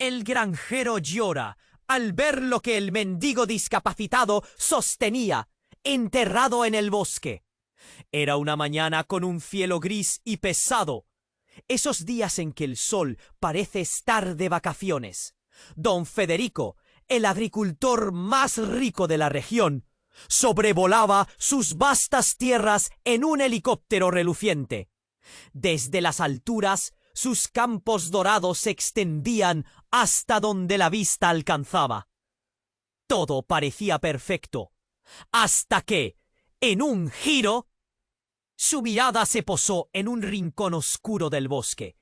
El granjero llora al ver lo que el mendigo discapacitado sostenía, enterrado en el bosque. Era una mañana con un cielo gris y pesado. Esos días en que el sol parece estar de vacaciones. Don Federico, el agricultor más rico de la región, sobrevolaba sus vastas tierras en un helicóptero reluciente. Desde las alturas, sus campos dorados se extendían hasta donde la vista alcanzaba. Todo parecía perfecto, hasta que, en un giro, su mirada se posó en un rincón oscuro del bosque.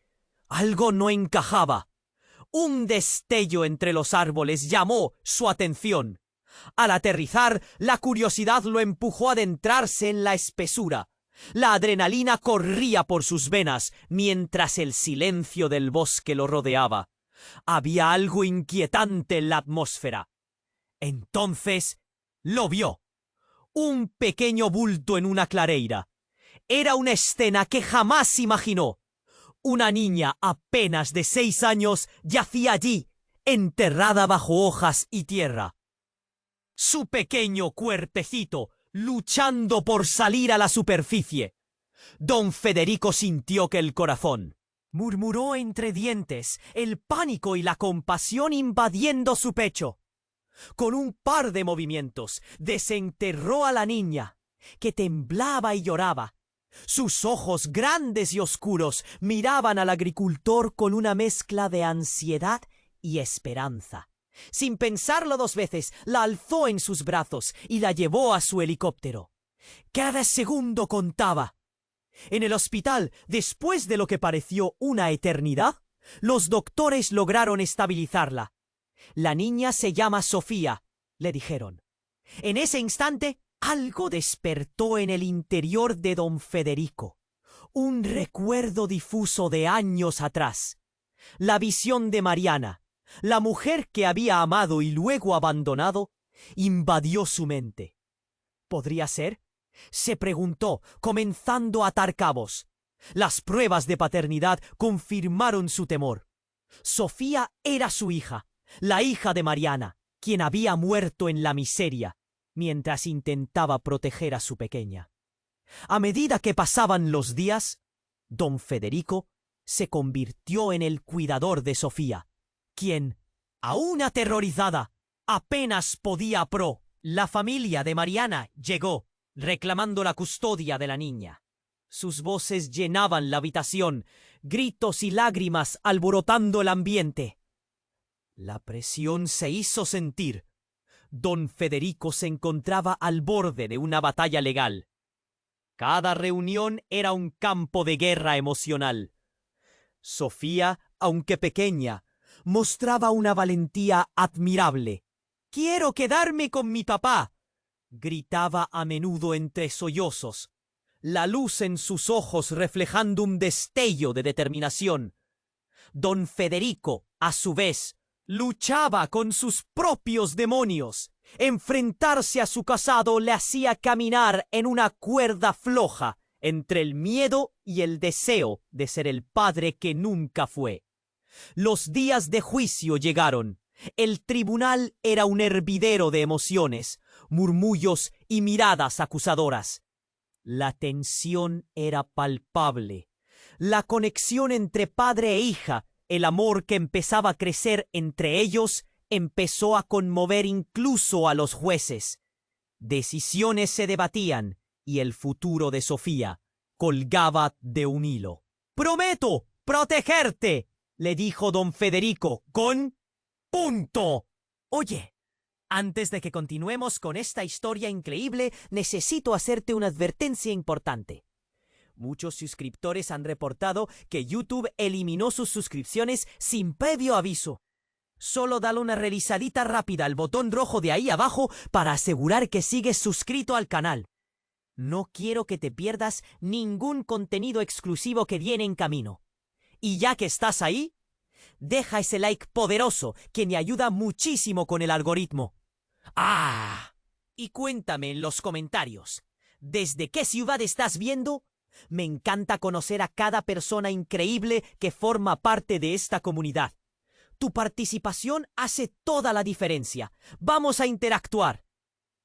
Algo no encajaba. Un destello entre los árboles llamó su atención. Al aterrizar, la curiosidad lo empujó a adentrarse en la espesura. La adrenalina corría por sus venas mientras el silencio del bosque lo rodeaba. Había algo inquietante en la atmósfera. Entonces lo vio. Un pequeño bulto en una clareira. Era una escena que jamás imaginó. Una niña apenas de 6 años yacía allí, enterrada bajo hojas y tierra. Su pequeño cuerpecito luchando por salir a la superficie. Don Federico sintió que el corazón murmuró entre dientes, el pánico y la compasión invadiendo su pecho. Con un par de movimientos desenterró a la niña, que temblaba y lloraba. Sus ojos grandes y oscuros miraban al agricultor con una mezcla de ansiedad y esperanza. Sin pensarlo 2 veces, la alzó en sus brazos y la llevó a su helicóptero. Cada segundo contaba. En el hospital, después de lo que pareció una eternidad, los doctores lograron estabilizarla. La niña se llama Sofía, le dijeron. En ese instante, algo despertó en el interior de don Federico. Un recuerdo difuso de años atrás. La visión de Mariana, la mujer que había amado y luego abandonado, invadió su mente. ¿Podría ser? Se preguntó, comenzando a atar cabos. Las pruebas de paternidad confirmaron su temor. Sofía era su hija, la hija de Mariana, quien había muerto en la miseria, mientras intentaba proteger a su pequeña. A medida que pasaban los días, don Federico se convirtió en el cuidador de Sofía, quien, aún aterrorizada, apenas podía La familia de Mariana llegó, reclamando la custodia de la niña. Sus voces llenaban la habitación, gritos y lágrimas alborotando el ambiente. La presión se hizo sentir. Don Federico se encontraba al borde de una batalla legal. Cada reunión era un campo de guerra emocional. Sofía, aunque pequeña, mostraba una valentía admirable. «¡Quiero quedarme con mi papá!», gritaba a menudo entre sollozos, la luz en sus ojos reflejando un destello de determinación. Don Federico, a su vez, luchaba con sus propios demonios. Enfrentarse a su casado le hacía caminar en una cuerda floja entre el miedo y el deseo de ser el padre que nunca fue. Los días de juicio llegaron. El tribunal era un hervidero de emociones, murmullos y miradas acusadoras. La tensión era palpable. La conexión entre padre e hija, el amor que empezaba a crecer entre ellos, empezó a conmover incluso a los jueces. Decisiones se debatían y el futuro de Sofía colgaba de un hilo. «¡Prometo protegerte!», le dijo don Federico con punto. Oye, antes de que continuemos con esta historia increíble, necesito hacerte una advertencia importante. Muchos suscriptores han reportado que YouTube eliminó sus suscripciones sin previo aviso. Solo dale una revisadita rápida al botón rojo de ahí abajo para asegurar que sigues suscrito al canal. No quiero que te pierdas ningún contenido exclusivo que viene en camino. Y ya que estás ahí, deja ese like poderoso que me ayuda muchísimo con el algoritmo. ¡Ah! Y cuéntame en los comentarios, ¿desde qué ciudad estás viendo? Me encanta conocer a cada persona increíble que forma parte de esta comunidad. Tu participación hace toda la diferencia. Vamos a interactuar.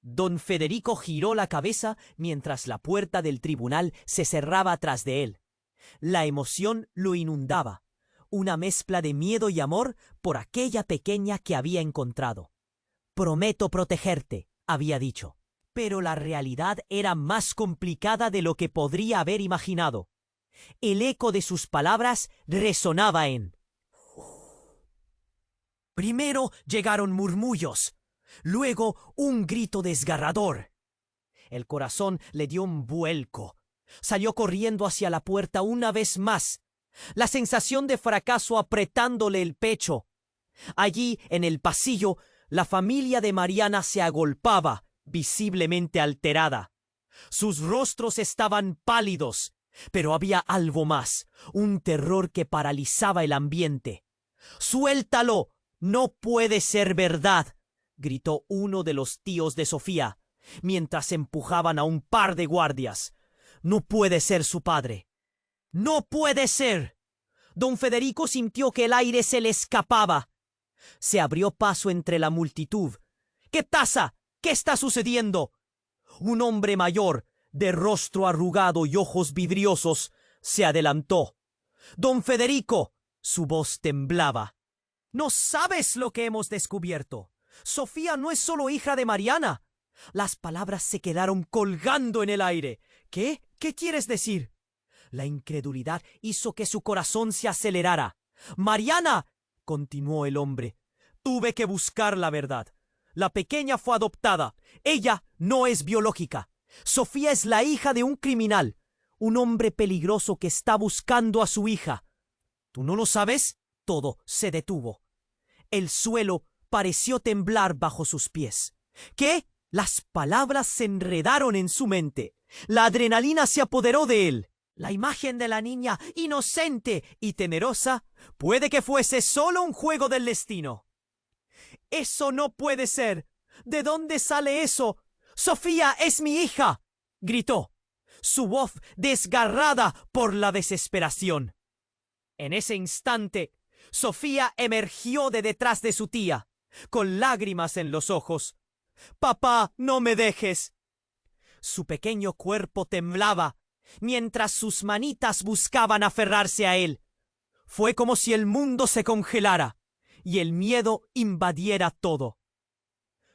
Don Federico giró la cabeza mientras la puerta del tribunal se cerraba tras de él. La emoción lo inundaba, una mezcla de miedo y amor por aquella pequeña que había encontrado. «Prometo protegerte», había dicho. Pero la realidad era más complicada de lo que podría haber imaginado. El eco de sus palabras resonaba en... Primero llegaron murmullos, luego un grito desgarrador. El corazón le dio un vuelco. Salió corriendo hacia la puerta una vez más, la sensación de fracaso apretándole el pecho. Allí, en el pasillo, la familia de Mariana se agolpaba, visiblemente alterada. Sus rostros estaban pálidos, pero había algo más, un terror que paralizaba el ambiente. «¡Suéltalo! ¡No puede ser verdad!», gritó uno de los tíos de Sofía, mientras empujaban a un par de guardias. «No puede ser su padre. ¡No puede ser!». Don Federico sintió que el aire se le escapaba. Se abrió paso entre la multitud. «¿Qué pasa? ¿Qué está sucediendo?». Un hombre mayor, de rostro arrugado y ojos vidriosos, se adelantó. «Don Federico», su voz temblaba. «No sabes lo que hemos descubierto. Sofía no es solo hija de Mariana». Las palabras se quedaron colgando en el aire. «¿Qué? ¿Qué quieres decir?». La incredulidad hizo que su corazón se acelerara. «Mariana», continuó el hombre, «tuve que buscar la verdad. La pequeña fue adoptada. Ella no es biológica. Sofía es la hija de un criminal, un hombre peligroso que está buscando a su hija». «¿Tú no lo sabes?». Todo se detuvo. El suelo pareció temblar bajo sus pies. ¿Qué? Las palabras se enredaron en su mente. La adrenalina se apoderó de él. La imagen de la niña, inocente y temerosa, puede que fuese solo un juego del destino. «¡Eso no puede ser! ¿De dónde sale eso? ¡Sofía es mi hija!», gritó, su voz desgarrada por la desesperación. En ese instante, Sofía emergió de detrás de su tía, con lágrimas en los ojos. «Papá, no me dejes». Su pequeño cuerpo temblaba, mientras sus manitas buscaban aferrarse a él. Fue como si el mundo se congelara y el miedo invadiera todo.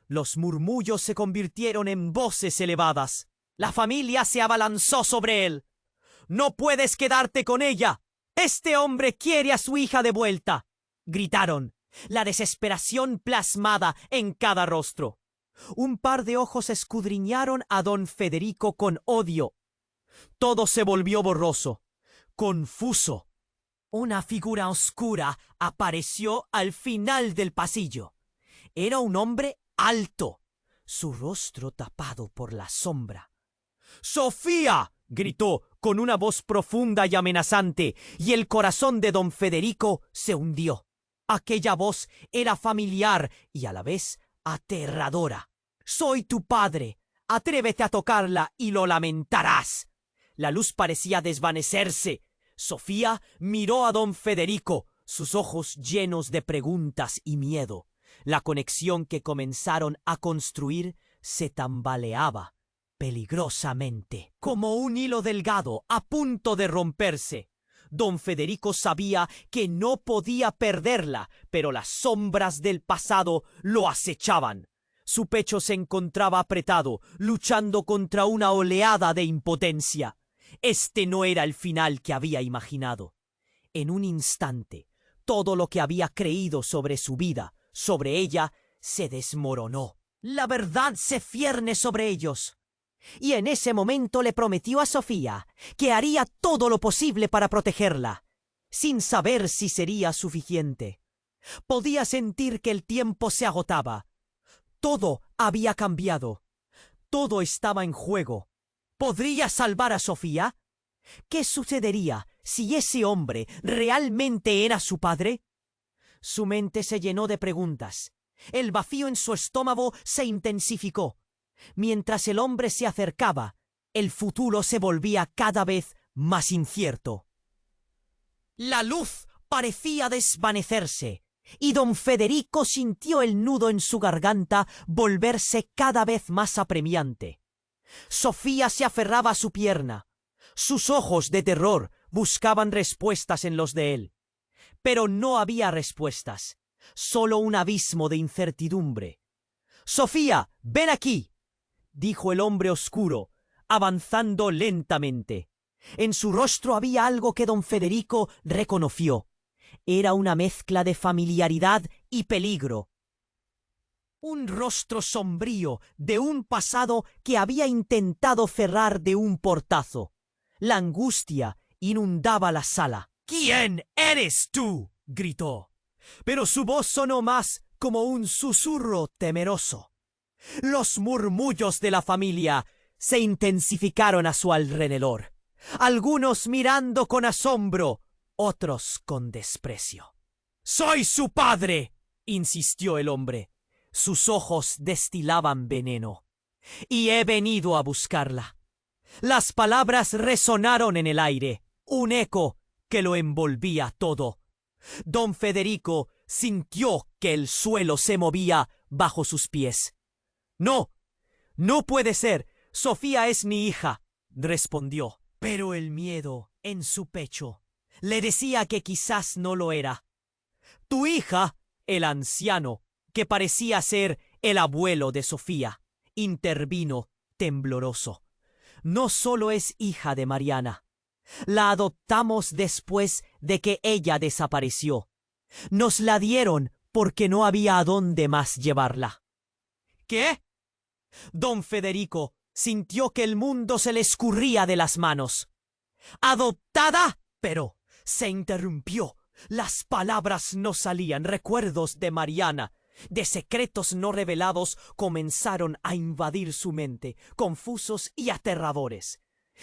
Los murmullos se convirtieron en voces elevadas. La familia se abalanzó sobre él. «¡No puedes quedarte con ella! ¡Este hombre quiere a su hija de vuelta!», gritaron, la desesperación plasmada en cada rostro. Un par de ojos escudriñaron a don Federico con odio. Todo se volvió borroso, confuso. Una figura oscura apareció al final del pasillo. Era un hombre alto, su rostro tapado por la sombra. «¡Sofía!», gritó con una voz profunda y amenazante, y el corazón de don Federico se hundió. Aquella voz era familiar y a la vez aterradora. «Soy tu padre. Atrévete a tocarla y lo lamentarás». La luz parecía desvanecerse. Sofía miró a don Federico, sus ojos llenos de preguntas y miedo. La conexión que comenzaron a construir se tambaleaba peligrosamente, como un hilo delgado a punto de romperse. Don Federico sabía que no podía perderla, pero las sombras del pasado lo acechaban. Su pecho se encontraba apretado, luchando contra una oleada de impotencia. Este no era el final que había imaginado. En un instante, todo lo que había creído sobre su vida, sobre ella, se desmoronó. La verdad se cierne sobre ellos. Y en ese momento le prometió a Sofía que haría todo lo posible para protegerla, sin saber si sería suficiente. Podía sentir que el tiempo se agotaba. Todo había cambiado. Todo estaba en juego. ¿Podría salvar a Sofía? ¿Qué sucedería si ese hombre realmente era su padre? Su mente se llenó de preguntas. El vacío en su estómago se intensificó. Mientras el hombre se acercaba, el futuro se volvía cada vez más incierto. La luz parecía desvanecerse y don Federico sintió el nudo en su garganta volverse cada vez más apremiante. Sofía se aferraba a su pierna. Sus ojos de terror buscaban respuestas en los de él. Pero no había respuestas, solo un abismo de incertidumbre. «Sofía, ven aquí», dijo el hombre oscuro, avanzando lentamente. En su rostro había algo que don Federico reconoció. Era una mezcla de familiaridad y peligro. Un rostro sombrío de un pasado que había intentado cerrar de un portazo. La angustia inundaba la sala. «¿Quién eres tú?», gritó, pero su voz sonó más como un susurro temeroso. Los murmullos de la familia se intensificaron a su alrededor, algunos mirando con asombro, otros con desprecio. «Soy su padre», insistió el hombre. Sus ojos destilaban veneno. «Y he venido a buscarla». Las palabras resonaron en el aire, un eco que lo envolvía todo. Don Federico sintió que el suelo se movía bajo sus pies. «No, no puede ser. Sofía es mi hija», respondió. Pero el miedo en su pecho le decía que quizás no lo era. «Tu hija», el anciano, que parecía ser el abuelo de Sofía, intervino tembloroso. «No solo es hija de Mariana. La adoptamos después de que ella desapareció. Nos la dieron porque no había a dónde más llevarla». «¿Qué?». Don Federico sintió que el mundo se le escurría de las manos. «¿Adoptada?». Pero se interrumpió. Las palabras no salían. Recuerdos de Mariana, de secretos no revelados, comenzaron a invadir su mente, confusos y aterradores.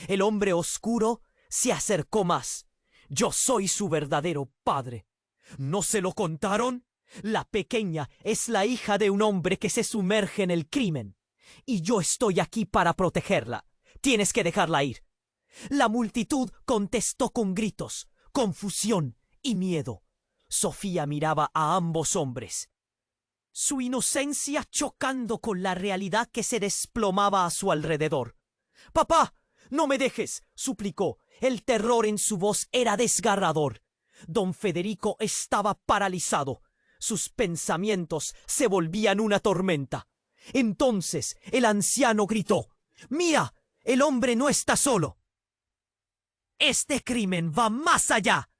El hombre oscuro se acercó más. «Yo soy su verdadero padre». «¿No se lo contaron?». «La pequeña es la hija de un hombre que se sumerge en el crimen. Y yo estoy aquí para protegerla. Tienes que dejarla ir». La multitud contestó con gritos, confusión y miedo. Sofía miraba a ambos hombres, su inocencia chocando con la realidad que se desplomaba a su alrededor. «Papá, no me dejes», suplicó. El terror en su voz era desgarrador. Don Federico estaba paralizado. Sus pensamientos se volvían una tormenta. Entonces el anciano gritó: «Mira, el hombre no está solo. Este crimen va más allá».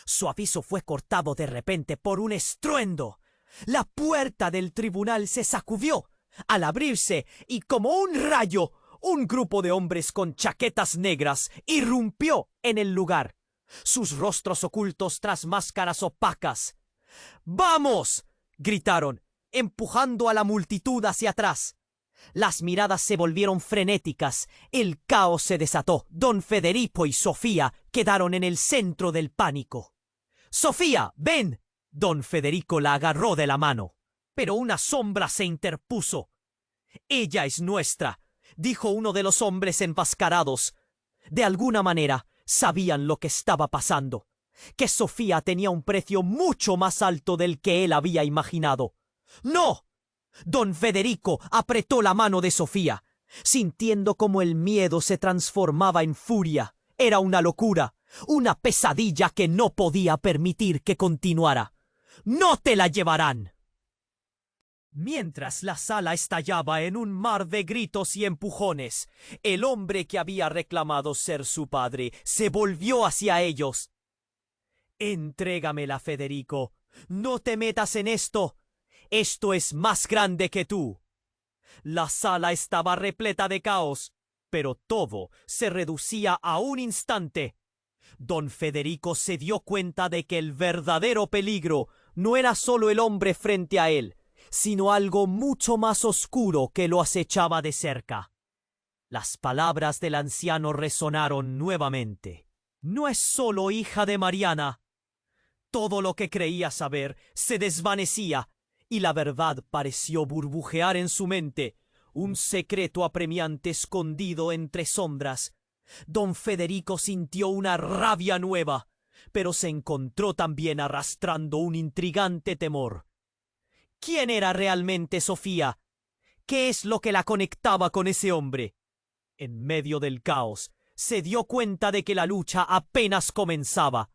Su aviso fue cortado de repente por un estruendo. La puerta del tribunal se sacudió al abrirse y como un rayo, un grupo de hombres con chaquetas negras irrumpió en el lugar, sus rostros ocultos tras máscaras opacas. «¡Vamos!», gritaron, empujando a la multitud hacia atrás. Las miradas se volvieron frenéticas, el caos se desató. Don Federico y Sofía quedaron en el centro del pánico. «Sofía, ven». Don Federico la agarró de la mano, pero una sombra se interpuso. «Ella es nuestra», dijo uno de los hombres enmascarados. De alguna manera sabían lo que estaba pasando, que Sofía tenía un precio mucho más alto del que él había imaginado. «¡No!». Don Federico apretó la mano de Sofía, sintiendo como el miedo se transformaba en furia. Era una locura, una pesadilla que no podía permitir que continuara. «¡No te la llevarán!». Mientras la sala estallaba en un mar de gritos y empujones, el hombre que había reclamado ser su padre se volvió hacia ellos. «Entrégamela, Federico. No te metas en esto. Esto es más grande que tú». La sala estaba repleta de caos, pero todo se reducía a un instante. Don Federico se dio cuenta de que el verdadero peligro no era solo el hombre frente a él, sino algo mucho más oscuro que lo acechaba de cerca. Las palabras del anciano resonaron nuevamente. «No es solo hija de Mariana». Todo lo que creía saber se desvanecía y la verdad pareció burbujear en su mente, un secreto apremiante escondido entre sombras. Don Federico sintió una rabia nueva. pero se encontró también arrastrando un intrigante temor. ¿Quién era realmente Sofía? ¿Qué es lo que la conectaba con ese hombre? En medio del caos, se dio cuenta de que la lucha apenas comenzaba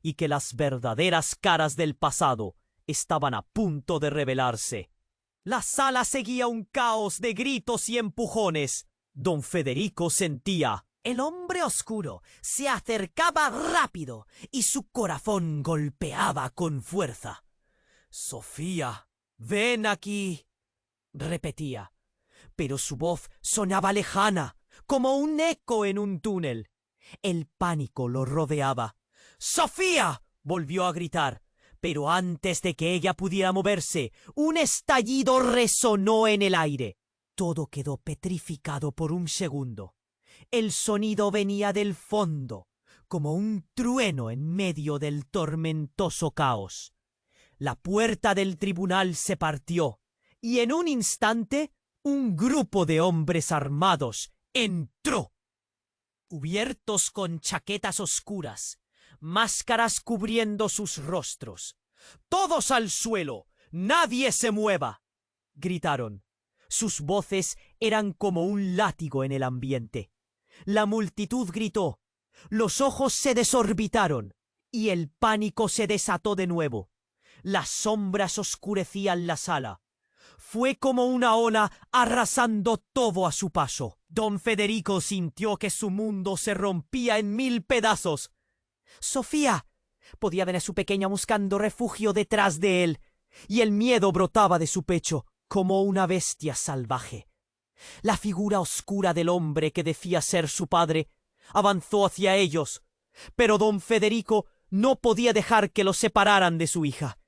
y que las verdaderas caras del pasado estaban a punto de revelarse. La sala seguía un caos de gritos y empujones. Don Federico sentía: el hombre oscuro se acercaba rápido y su corazón golpeaba con fuerza. «Sofía, ven aquí», repetía, pero su voz sonaba lejana, como un eco en un túnel. El pánico lo rodeaba. «¡Sofía!», volvió a gritar, pero antes de que ella pudiera moverse, un estallido resonó en el aire. Todo quedó petrificado por un segundo. El sonido venía del fondo, como un trueno en medio del tormentoso caos. La puerta del tribunal se partió, y en un instante un grupo de hombres armados entró. Cubiertos con chaquetas oscuras, máscaras cubriendo sus rostros. «¡Todos al suelo! ¡Nadie se mueva!», gritaron. Sus voces eran como un látigo en el ambiente. La multitud gritó, los ojos se desorbitaron y el pánico se desató de nuevo. Las sombras oscurecían la sala. Fue como una ola arrasando todo a su paso. Don Federico sintió que su mundo se rompía en 1000 pedazos. Sofía podía ver a su pequeña buscando refugio detrás de él, y el miedo brotaba de su pecho como una bestia salvaje. La figura oscura del hombre que decía ser su padre avanzó hacia ellos, pero don Federico no podía dejar que los separaran de su hija.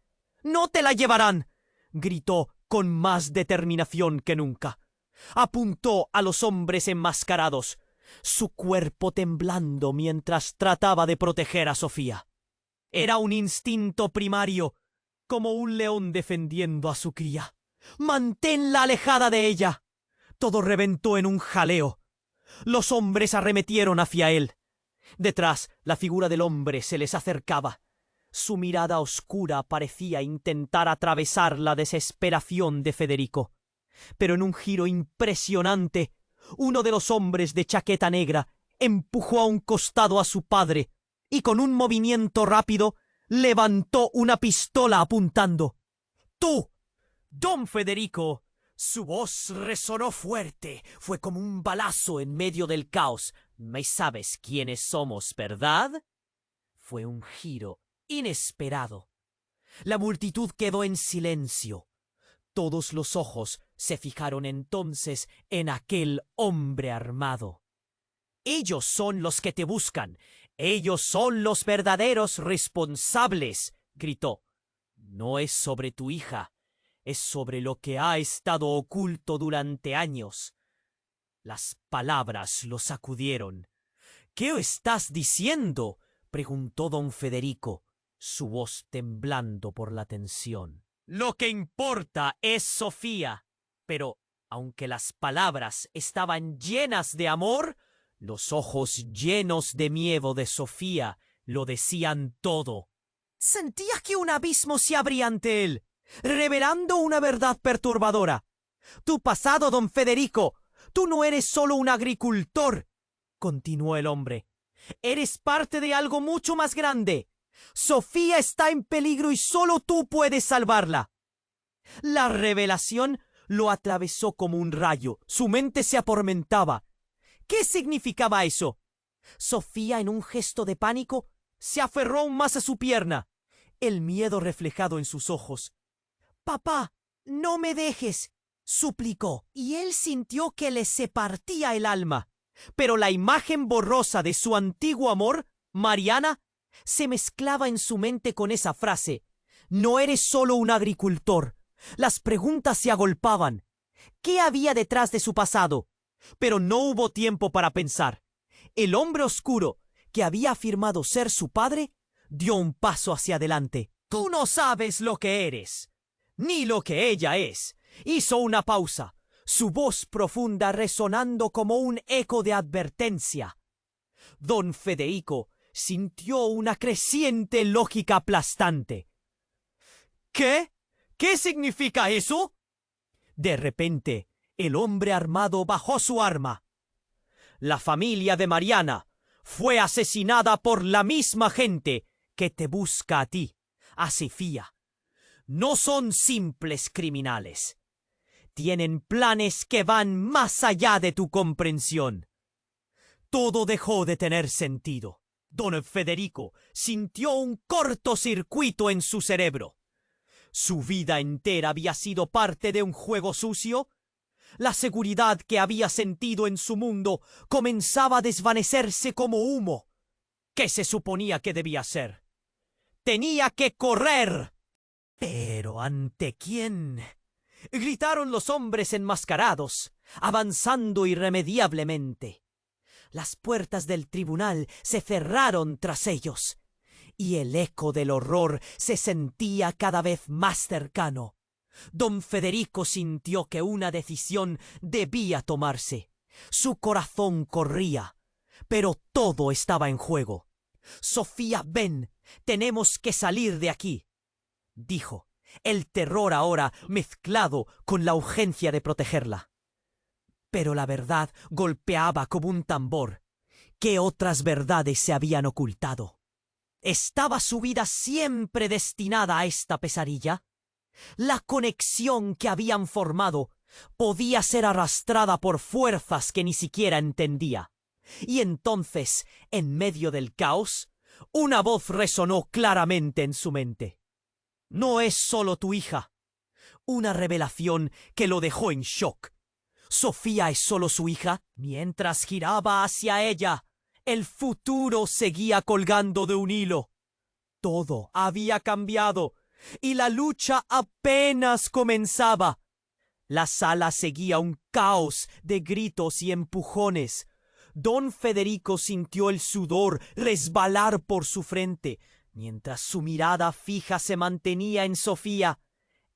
«¡No te la llevarán!», gritó con más determinación que nunca. Apuntó a los hombres enmascarados, su cuerpo temblando mientras trataba de proteger a Sofía. Era un instinto primario, como un león defendiendo a su cría. «¡Manténla alejada de ella!». Todo reventó en un jaleo. Los hombres arremetieron hacia él. Detrás, la figura del hombre se les acercaba. Su mirada oscura parecía intentar atravesar la desesperación de Federico. Pero en un giro impresionante, uno de los hombres de chaqueta negra empujó a un costado a su padre y con un movimiento rápido levantó una pistola apuntando. «¡Tú, don Federico!». Su voz resonó fuerte, fue como un balazo en medio del caos. «¿Me sabes quiénes somos, verdad?». Fue un giro inesperado. La multitud quedó en silencio. Todos los ojos se fijaron entonces en aquel hombre armado. «Ellos son los que te buscan. Ellos son los verdaderos responsables», gritó. «No es sobre tu hija. Es sobre lo que ha estado oculto durante años». Las palabras lo sacudieron. «¿Qué estás diciendo?», preguntó don Federico, su voz temblando por la tensión. «Lo que importa es Sofía». Pero, aunque las palabras estaban llenas de amor, los ojos llenos de miedo de Sofía lo decían todo. Sentía que un abismo se abría ante él, revelando una verdad perturbadora. «Tu pasado, don Federico. Tú no eres solo un agricultor», continuó el hombre. «Eres parte de algo mucho más grande. Sofía está en peligro y solo tú puedes salvarla». La revelación lo atravesó como un rayo. Su mente se atormentaba. ¿Qué significaba eso? Sofía, en un gesto de pánico, se aferró aún más a su pierna, el miedo reflejado en sus ojos. «Papá, no me dejes», suplicó, y él sintió que le se partía el alma. Pero la imagen borrosa de su antiguo amor, Mariana, se mezclaba en su mente con esa frase. «No eres solo un agricultor». Las preguntas se agolpaban. ¿Qué había detrás de su pasado? Pero no hubo tiempo para pensar. El hombre oscuro, que había afirmado ser su padre, dio un paso hacia adelante. «Tú no sabes lo que eres, ni lo que ella es». Hizo una pausa, su voz profunda resonando como un eco de advertencia. Don Federico sintió una creciente lógica aplastante. ¿Qué? ¿Qué significa eso? De repente, el hombre armado bajó su arma. La familia de Mariana fue asesinada por la misma gente que te busca a ti, a Sofía. No son simples criminales. Tienen planes que van más allá de tu comprensión. Todo dejó de tener sentido. Don Federico sintió un cortocircuito en su cerebro. ¿Su vida entera había sido parte de un juego sucio? La seguridad que había sentido en su mundo comenzaba a desvanecerse como humo. ¿Qué se suponía que debía hacer? ¡Tenía que correr! ¿Pero ante quién? Gritaron los hombres enmascarados, avanzando irremediablemente. Las puertas del tribunal se cerraron tras ellos, y el eco del horror se sentía cada vez más cercano. Don Federico sintió que una decisión debía tomarse. Su corazón corría, pero todo estaba en juego. «Sofía, ven, tenemos que salir de aquí», dijo, el terror ahora mezclado con la urgencia de protegerla. Pero la verdad golpeaba como un tambor. ¿Qué otras verdades se habían ocultado? ¿Estaba su vida siempre destinada a esta pesadilla? La conexión que habían formado podía ser arrastrada por fuerzas que ni siquiera entendía. Y entonces, en medio del caos, una voz resonó claramente en su mente. «No es solo tu hija». Una revelación que lo dejó en shock. ¿Sofía es solo su hija? Mientras giraba hacia ella, el futuro seguía colgando de un hilo. Todo había cambiado y la lucha apenas comenzaba. La sala seguía un caos de gritos y empujones. Don Federico sintió el sudor resbalar por su frente, mientras su mirada fija se mantenía en Sofía.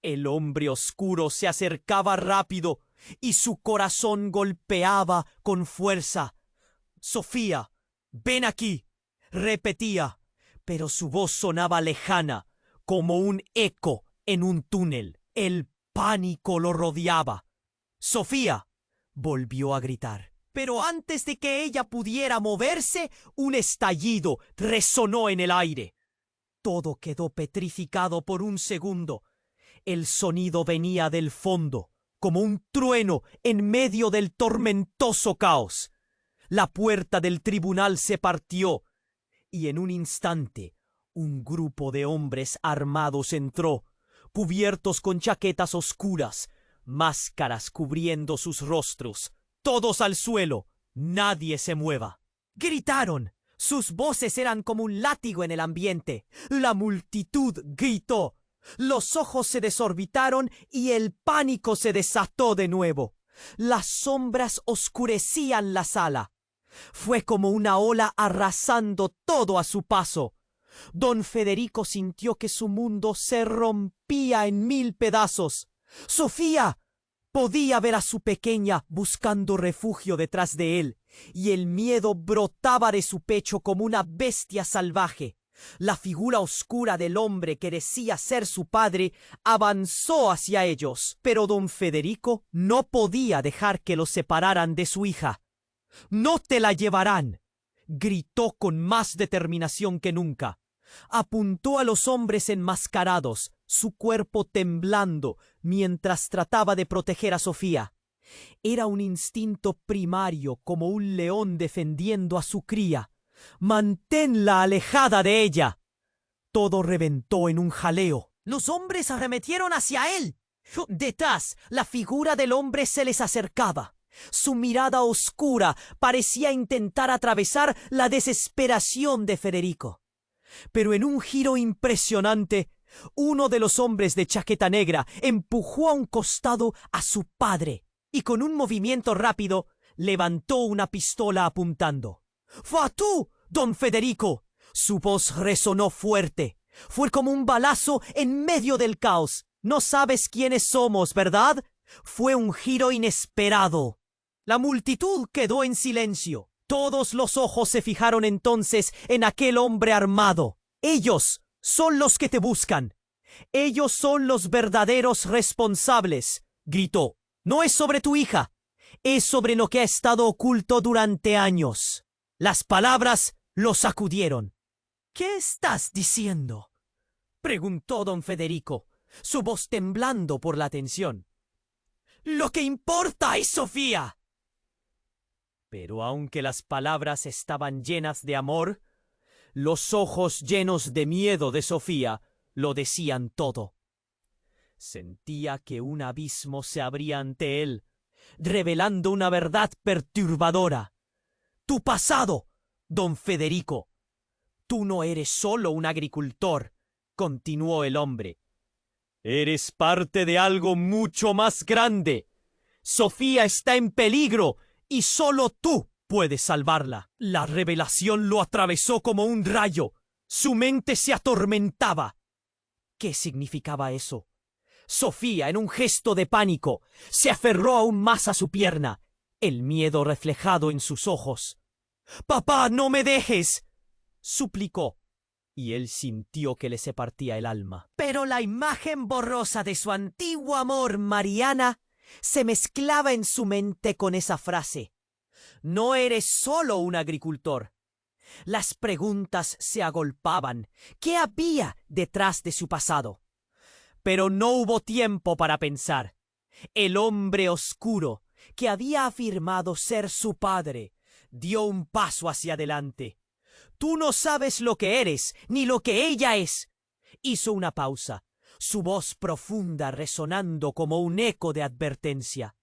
El hombre oscuro se acercaba rápido y su corazón golpeaba con fuerza. «Sofía, ven aquí», repetía, pero su voz sonaba lejana, como un eco en un túnel. El pánico lo rodeaba. «Sofía», volvió a gritar. Pero antes de que ella pudiera moverse, un estallido resonó en el aire. Todo quedó petrificado por un segundo. El sonido venía del fondo, como un trueno en medio del tormentoso caos. La puerta del tribunal se partió, y en un instante un grupo de hombres armados entró, cubiertos con chaquetas oscuras, máscaras cubriendo sus rostros. «Todos al suelo, nadie se mueva», gritaron. Sus voces eran como un látigo en el ambiente. La multitud gritó. Los ojos se desorbitaron y el pánico se desató de nuevo. Las sombras oscurecían la sala. Fue como una ola arrasando todo a su paso. Don Federico sintió que su mundo se rompía en 1000 pedazos. «¡Sofía!». Podía ver a su pequeña buscando refugio detrás de él, y el miedo brotaba de su pecho como una bestia salvaje. La figura oscura del hombre que decía ser su padre avanzó hacia ellos, pero don Federico no podía dejar que los separaran de su hija. «No te la llevarán», gritó con más determinación que nunca. Apuntó a los hombres enmascarados, su cuerpo temblando mientras trataba de proteger a Sofía. Era un instinto primario, como un león defendiendo a su cría. «Manténla alejada de ella». Todo reventó en un jaleo. Los hombres arremetieron hacia él. Detrás, la figura del hombre se les acercaba. Su mirada oscura parecía intentar atravesar la desesperación de Federico. Pero en un giro impresionante, uno de los hombres de chaqueta negra empujó a un costado a su padre y con un movimiento rápido levantó una pistola apuntando. «¡Fue tú, don Federico!». Su voz resonó fuerte. Fue como un balazo en medio del caos. «No sabes quiénes somos, ¿verdad?». Fue un giro inesperado. La multitud quedó en silencio. Todos los ojos se fijaron entonces en aquel hombre armado. Ellos son los que te buscan. Ellos son los verdaderos responsables, gritó. No es sobre tu hija, es sobre lo que ha estado oculto durante años. Las palabras lo sacudieron. ¿Qué estás diciendo?, preguntó don Federico, su voz temblando por la tensión. Lo que importa es Sofía. Pero aunque las palabras estaban llenas de amor, los ojos llenos de miedo de Sofía lo decían todo. Sentía que un abismo se abría ante él, revelando una verdad perturbadora. Tu pasado, don Federico. Tú no eres solo un agricultor, continuó el hombre. Eres parte de algo mucho más grande. Sofía está en peligro y solo tú puedes salvarla. La revelación lo atravesó como un rayo. Su mente se atormentaba. ¿Qué significaba eso? Sofía, en un gesto de pánico, se aferró aún más a su pierna, el miedo reflejado en sus ojos. «¡Papá, no me dejes!», suplicó, y él sintió que le se partía el alma. Pero la imagen borrosa de su antiguo amor, Mariana, se mezclaba en su mente con esa frase. No eres solo un agricultor. Las preguntas se agolpaban. ¿Qué había detrás de su pasado? Pero no hubo tiempo para pensar. El hombre oscuro, que había afirmado ser su padre, dio un paso hacia adelante. Tú no sabes lo que eres, ni lo que ella es. Hizo una pausa, su voz profunda resonando como un eco de advertencia.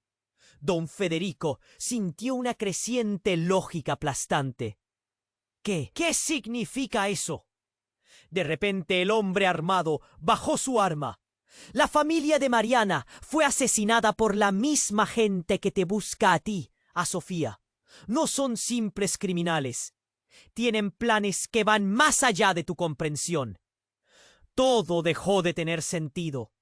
Don Federico sintió una creciente lógica aplastante. ¿Qué significa eso? De repente el hombre armado bajó su arma. La familia de Mariana fue asesinada por la misma gente que te busca a ti, a Sofía. No son simples criminales. Tienen planes que van más allá de tu comprensión. Todo dejó de tener sentido.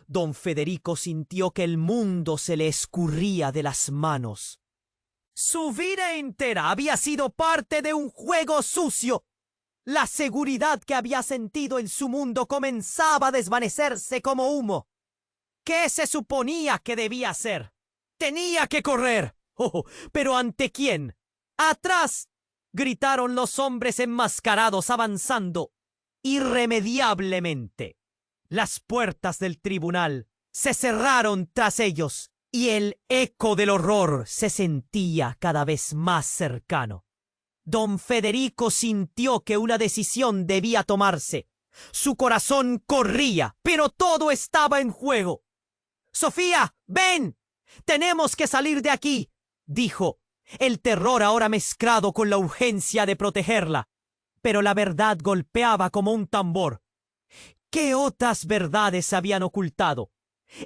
Don Federico sintió que el mundo se le escurría de las manos. Su vida entera había sido parte de un juego sucio. La seguridad que había sentido en su mundo comenzaba a desvanecerse como humo. ¿Qué se suponía que debía hacer? Tenía que correr. Oh, ¿pero ante quién? ¡Atrás!, gritaron los hombres enmascarados avanzando irremediablemente. Las puertas del tribunal se cerraron tras ellos y el eco del horror se sentía cada vez más cercano. Don Federico sintió que una decisión debía tomarse. Su corazón corría, pero todo estaba en juego. «Sofía, ven. Tenemos que salir de aquí», dijo, el terror ahora mezclado con la urgencia de protegerla. Pero la verdad golpeaba como un tambor. ¿Qué otras verdades se habían ocultado?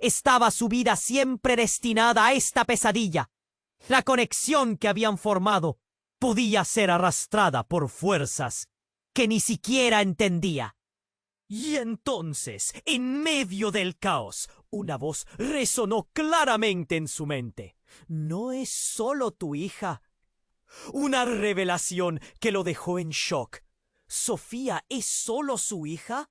¿Estaba su vida siempre destinada a esta pesadilla? La conexión que habían formado podía ser arrastrada por fuerzas que ni siquiera entendía. Y entonces, en medio del caos, una voz resonó claramente en su mente. «No es solo tu hija». Una revelación que lo dejó en shock. ¿Sofía es solo su hija?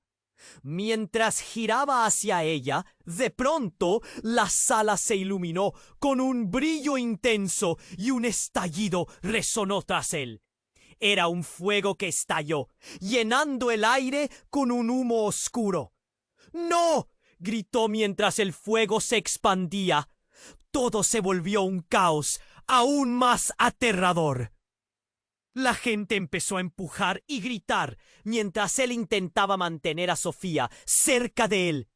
Mientras giraba hacia ella, de pronto la sala se iluminó con un brillo intenso y un estallido resonó tras él. Era un fuego que estalló, llenando el aire con un humo oscuro. «¡No!», gritó mientras el fuego se expandía. Todo se volvió un caos aún más aterrador. La gente empezó a empujar y gritar mientras él intentaba mantener a Sofía cerca de él.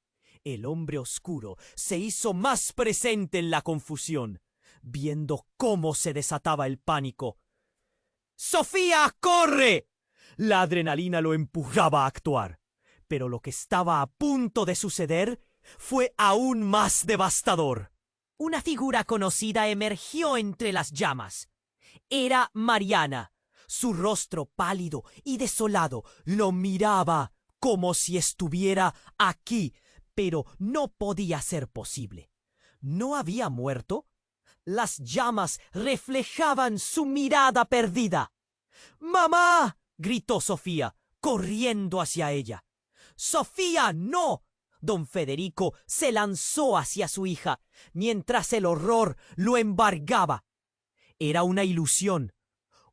El hombre oscuro se hizo más presente en la confusión, viendo cómo se desataba el pánico. «¡Sofía, corre!». La adrenalina lo empujaba a actuar, pero lo que estaba a punto de suceder fue aún más devastador. Una figura conocida emergió entre las llamas. Era Mariana. Su rostro pálido y desolado lo miraba como si estuviera aquí, pero no podía ser posible. ¿No había muerto? Las llamas reflejaban su mirada perdida. ¡Mamá! Gritó Sofía, corriendo hacia ella. ¡Sofía, no! Don Federico se lanzó hacia su hija, mientras el horror lo embargaba. Era una ilusión,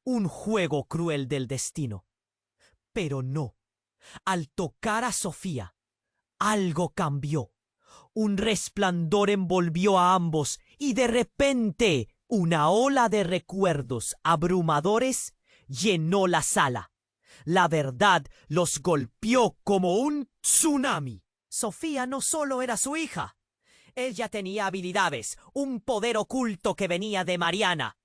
un juego cruel del destino. Pero no. Al tocar a Sofía, algo cambió. Un resplandor envolvió a ambos y de repente una ola de recuerdos abrumadores llenó la sala. La verdad los golpeó como un tsunami. Sofía no solo era su hija. Ella tenía habilidades, un poder oculto que venía de Mariana.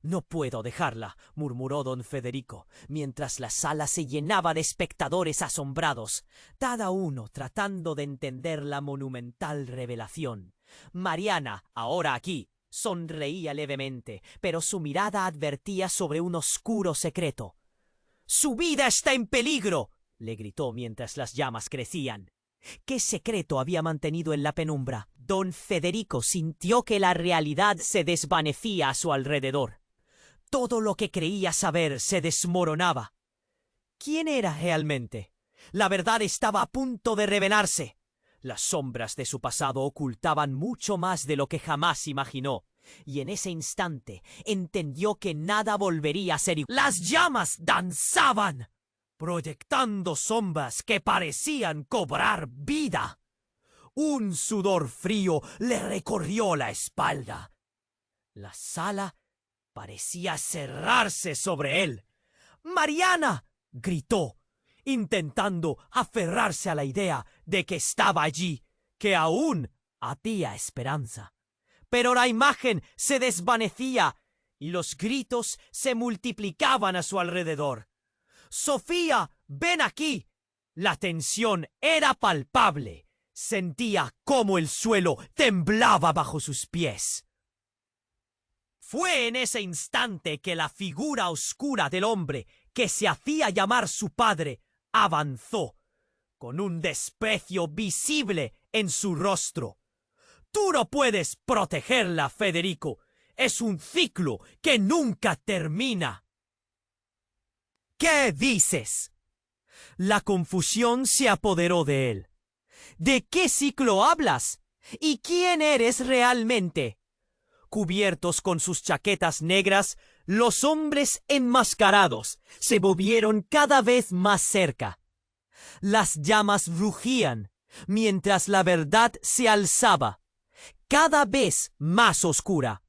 No puedo dejarla, murmuró don Federico, mientras la sala se llenaba de espectadores asombrados, cada uno tratando de entender la monumental revelación. Mariana, ahora aquí, sonreía levemente, pero su mirada advertía sobre un oscuro secreto. ¡Su vida está en peligro!, le gritó mientras las llamas crecían. ¿Qué secreto había mantenido en la penumbra? Don Federico sintió que la realidad se desvanecía a su alrededor. Todo lo que creía saber se desmoronaba. ¿Quién era realmente? La verdad estaba a punto de revelarse. Las sombras de su pasado ocultaban mucho más de lo que jamás imaginó, y en ese instante entendió que nada volvería a ser igual. ¡Las llamas danzaban, proyectando sombras que parecían cobrar vida! Un sudor frío le recorrió la espalda. La sala parecía cerrarse sobre él. ¡Mariana!, gritó, intentando aferrarse a la idea de que estaba allí, que aún había esperanza. Pero la imagen se desvanecía y los gritos se multiplicaban a su alrededor. ¡Sofía, ven aquí! La tensión era palpable. Sentía cómo el suelo temblaba bajo sus pies. Fue en ese instante que la figura oscura del hombre que se hacía llamar su padre avanzó, con un desprecio visible en su rostro. «Tú no puedes protegerla, Federico. Es un ciclo que nunca termina». «¿Qué dices?». La confusión se apoderó de él. ¿De qué ciclo hablas? ¿Y quién eres realmente? Cubiertos con sus chaquetas negras, los hombres enmascarados se movieron cada vez más cerca. Las llamas rugían, mientras la verdad se alzaba, cada vez más oscura.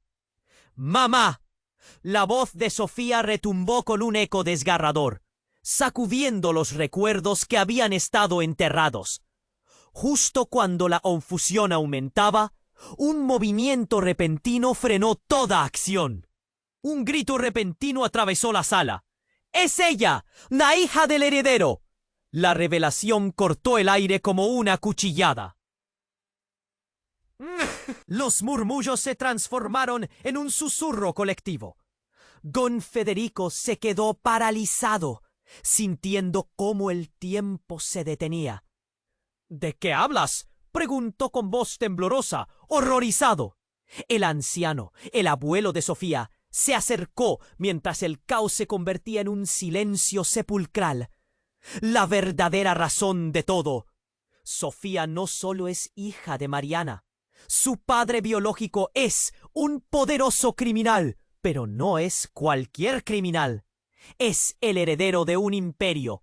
«¡Mamá!». La voz de Sofía retumbó con un eco desgarrador, sacudiendo los recuerdos que habían estado enterrados. Justo cuando la confusión aumentaba, un movimiento repentino frenó toda acción. Un grito repentino atravesó la sala. «¡Es ella! ¡La hija del heredero!». La revelación cortó el aire como una cuchillada. Los murmullos se transformaron en un susurro colectivo. Don Federico se quedó paralizado, sintiendo cómo el tiempo se detenía. «¿De qué hablas?», preguntó con voz temblorosa, horrorizado. El anciano, el abuelo de Sofía, se acercó mientras el caos se convertía en un silencio sepulcral. La verdadera razón de todo. Sofía no solo es hija de Mariana. Su padre biológico es un poderoso criminal, pero no es cualquier criminal. Es el heredero de un imperio.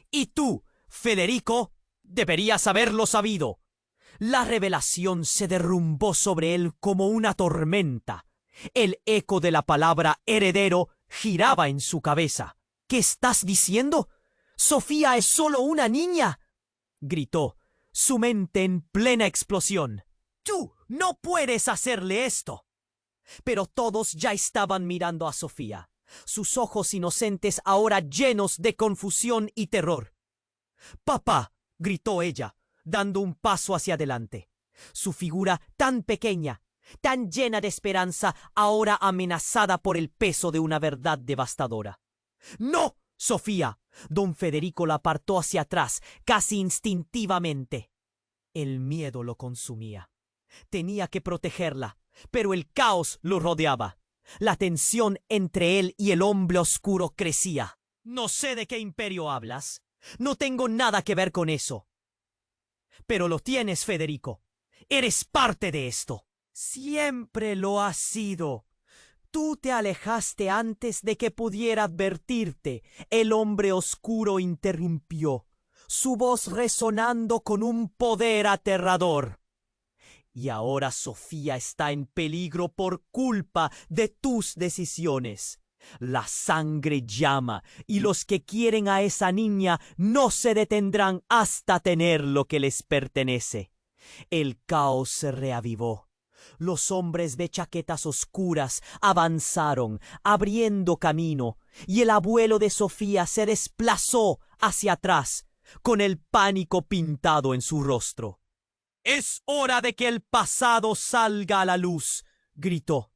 Y tú, Federico, deberías haberlo sabido. La revelación se derrumbó sobre él como una tormenta. El eco de la palabra heredero giraba en su cabeza. «¿Qué estás diciendo? ¡Sofía es solo una niña!», gritó, su mente en plena explosión. «Tú no puedes hacerle esto». Pero todos ya estaban mirando a Sofía, sus ojos inocentes ahora llenos de confusión y terror. «¡Papá!», gritó ella, dando un paso hacia adelante. Su figura tan pequeña, tan llena de esperanza, ahora amenazada por el peso de una verdad devastadora. «¡No, Sofía!». Don Federico la apartó hacia atrás, casi instintivamente. El miedo lo consumía. Tenía que protegerla, pero el caos lo rodeaba. La tensión entre él y el hombre oscuro crecía. No sé de qué imperio hablas. No tengo nada que ver con eso. Pero lo tienes, Federico. Eres parte de esto. Siempre lo has sido. Tú te alejaste antes de que pudiera advertirte. El hombre oscuro interrumpió, su voz resonando con un poder aterrador. Y ahora Sofía está en peligro por culpa de tus decisiones. La sangre llama, y los que quieren a esa niña no se detendrán hasta tener lo que les pertenece. El caos se reavivó. Los hombres de chaquetas oscuras avanzaron, abriendo camino, y el abuelo de Sofía se desplazó hacia atrás, con el pánico pintado en su rostro. «Es hora de que el pasado salga a la luz», gritó.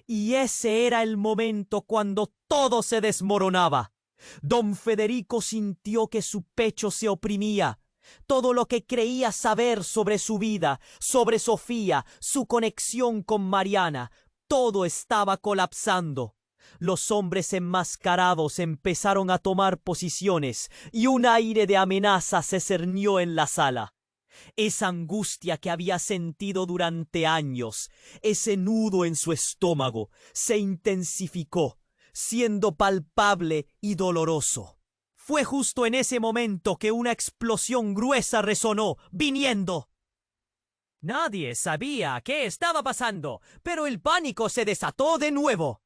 Y ese era el momento cuando todo se desmoronaba. Don Federico sintió que su pecho se oprimía. Todo lo que creía saber sobre su vida, sobre Sofía, su conexión con Mariana, todo estaba colapsando. Los hombres enmascarados empezaron a tomar posiciones y un aire de amenaza se cernió en la sala. Esa angustia que había sentido durante años, ese nudo en su estómago, se intensificó, siendo palpable y doloroso. Fue justo en ese momento que una explosión gruesa resonó, viniendo. Nadie sabía qué estaba pasando, pero el pánico se desató de nuevo.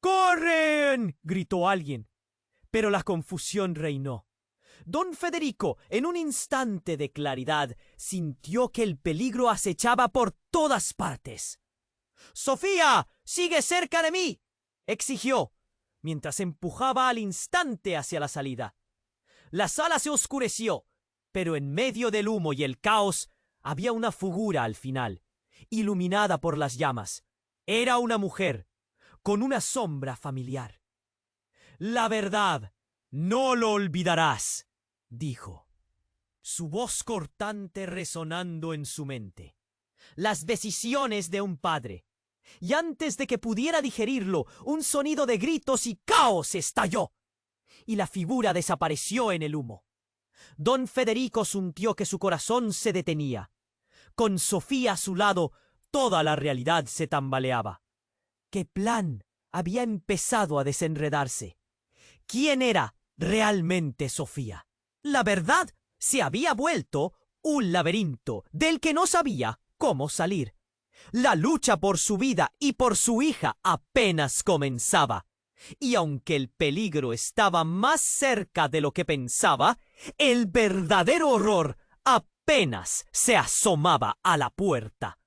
¡Corren!, gritó alguien, pero la confusión reinó. Don Federico, en un instante de claridad, sintió que el peligro acechaba por todas partes. «¡Sofía! ¡Sigue cerca de mí!», exigió, mientras empujaba al instante hacia la salida. La sala se oscureció, pero en medio del humo y el caos había una figura al final, iluminada por las llamas. Era una mujer, con una sombra familiar. «La verdad, no lo olvidarás», dijo, su voz cortante resonando en su mente. Las decisiones de un padre. Y antes de que pudiera digerirlo, un sonido de gritos y caos estalló, y la figura desapareció en el humo. Don Federico sintió que su corazón se detenía. Con Sofía a su lado, toda la realidad se tambaleaba. ¿Qué plan había empezado a desenredarse? ¿Quién era realmente Sofía? La verdad se había vuelto un laberinto del que no sabía cómo salir. La lucha por su vida y por su hija apenas comenzaba. Y aunque el peligro estaba más cerca de lo que pensaba, el verdadero horror apenas se asomaba a la puerta.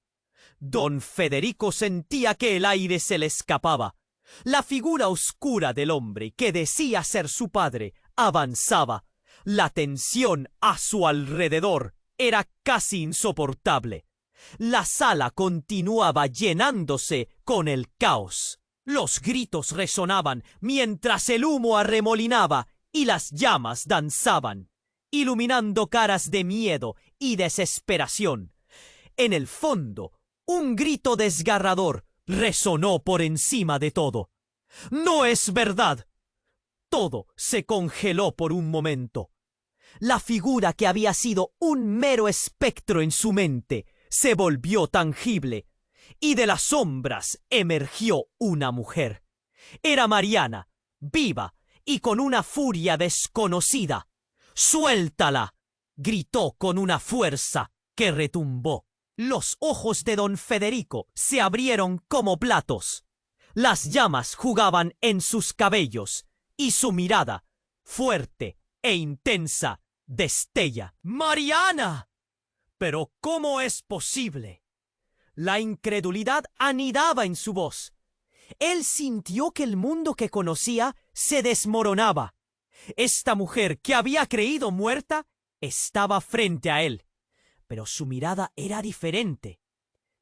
Don Federico sentía que el aire se le escapaba. La figura oscura del hombre que decía ser su padre avanzaba. La tensión a su alrededor era casi insoportable. La sala continuaba llenándose con el caos. Los gritos resonaban mientras el humo arremolinaba y las llamas danzaban, iluminando caras de miedo y desesperación. En el fondo, un grito desgarrador resonó por encima de todo. «¡No es verdad!». Todo se congeló por un momento. La figura que había sido un mero espectro en su mente se volvió tangible, y de las sombras emergió una mujer. Era Mariana, viva y con una furia desconocida. «¡Suéltala!», gritó con una fuerza que retumbó. Los ojos de don Federico se abrieron como platos. Las llamas jugaban en sus cabellos y su mirada, fuerte e intensa, destella. «¡Mariana!». «¿Pero cómo es posible?». La incredulidad anidaba en su voz. Él sintió que el mundo que conocía se desmoronaba. Esta mujer que había creído muerta estaba frente a él, pero su mirada era diferente,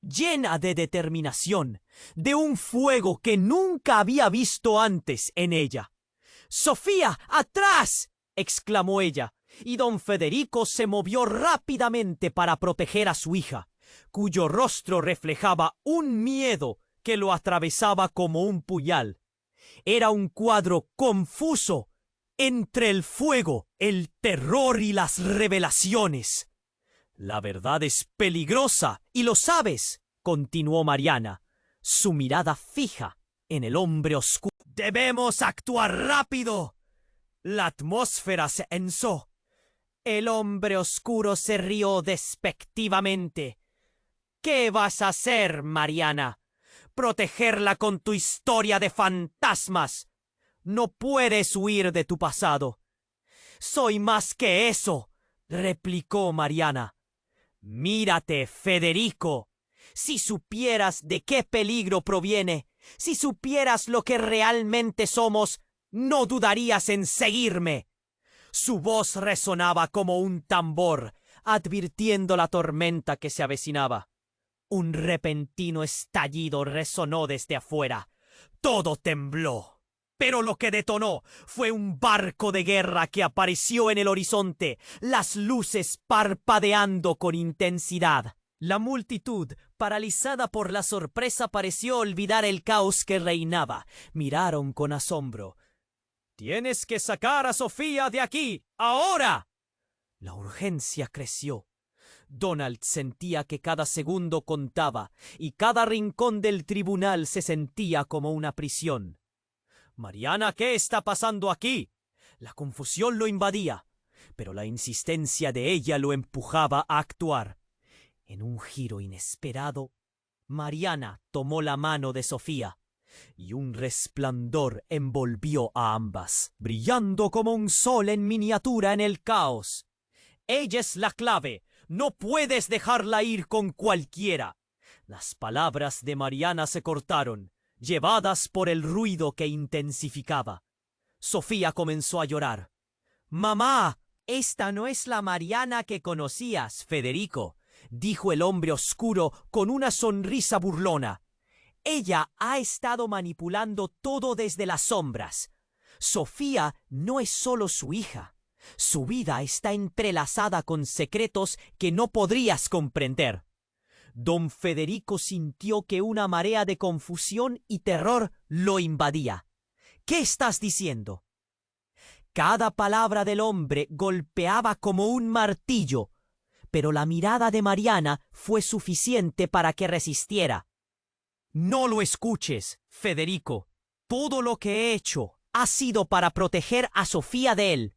llena de determinación, de un fuego que nunca había visto antes en ella. «¡Sofía, atrás!», exclamó ella, y don Federico se movió rápidamente para proteger a su hija. cuyo rostro reflejaba un miedo que lo atravesaba como un puñal. Era un cuadro confuso entre el fuego, el terror y las revelaciones. La verdad es peligrosa, y lo sabes, continuó Mariana, su mirada fija en el hombre oscuro. Debemos actuar rápido. La atmósfera se tensó. El hombre oscuro se rió despectivamente. ¿Qué vas a hacer, Mariana? ¿Protegerla con tu historia de fantasmas? No puedes huir de tu pasado. Soy más que eso, replicó Mariana. Mírate, Federico. Si supieras de qué peligro proviene, si supieras lo que realmente somos, no dudarías en seguirme. Su voz resonaba como un tambor, advirtiendo la tormenta que se avecinaba. Un repentino estallido resonó desde afuera. Todo tembló. Pero lo que detonó fue un barco de guerra que apareció en el horizonte, las luces parpadeando con intensidad. La multitud, paralizada por la sorpresa, pareció olvidar el caos que reinaba. Miraron con asombro. «¡Tienes que sacar a Sofía de aquí, ahora!» La urgencia creció. Donald sentía que cada segundo contaba y cada rincón del tribunal se sentía como una prisión. «Mariana, ¿qué está pasando aquí?» La confusión lo invadía, pero la insistencia de ella lo empujaba a actuar. En un giro inesperado, Mariana tomó la mano de Sofía y un resplandor envolvió a ambas, brillando como un sol en miniatura en el caos. «Ella es la clave. No puedes dejarla ir con cualquiera». Las palabras de Mariana se cortaron, llevadas por el ruido que intensificaba. Sofía comenzó a llorar. «Mamá, esta no es la Mariana que conocías, Federico», dijo el hombre oscuro con una sonrisa burlona. «Ella ha estado manipulando todo desde las sombras. Sofía no es solo su hija. Su vida está entrelazada con secretos que no podrías comprender». Don Federico sintió que una marea de confusión y terror lo invadía. «¿Qué estás diciendo?» Cada palabra del hombre golpeaba como un martillo, pero la mirada de Mariana fue suficiente para que resistiera. «No lo escuches, Federico. Todo lo que he hecho ha sido para proteger a Sofía de él».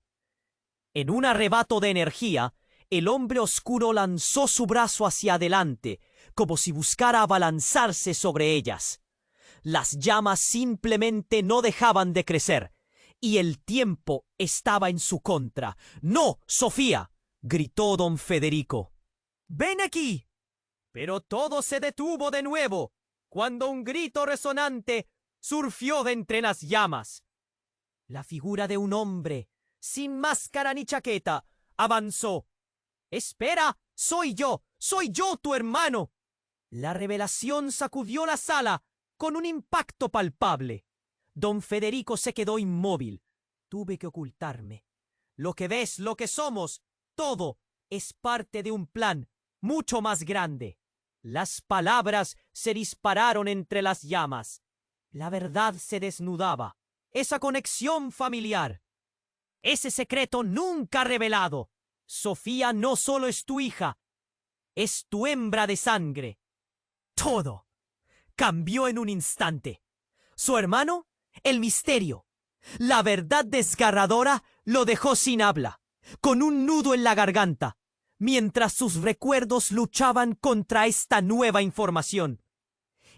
En un arrebato de energía, el hombre oscuro lanzó su brazo hacia adelante, como si buscara abalanzarse sobre ellas. Las llamas simplemente no dejaban de crecer, y el tiempo estaba en su contra. «¡No, Sofía!», gritó don Federico. «¡Ven aquí!». Pero todo se detuvo de nuevo, cuando un grito resonante surgió de entre las llamas. La figura de un hombre, sin máscara ni chaqueta, avanzó. «¡Espera! ¡Soy yo tu hermano!». La revelación sacudió la sala con un impacto palpable. Don Federico se quedó inmóvil. «Tuve que ocultarme. Lo que ves, lo que somos, todo es parte de un plan mucho más grande». Las palabras se dispararon entre las llamas. La verdad se desnudaba. Esa conexión familiar. Ese secreto nunca revelado. Sofía no solo es tu hija, es tu hembra de sangre. Todo cambió en un instante. Su hermano, el misterio, la verdad desgarradora lo dejó sin habla, con un nudo en la garganta, mientras sus recuerdos luchaban contra esta nueva información.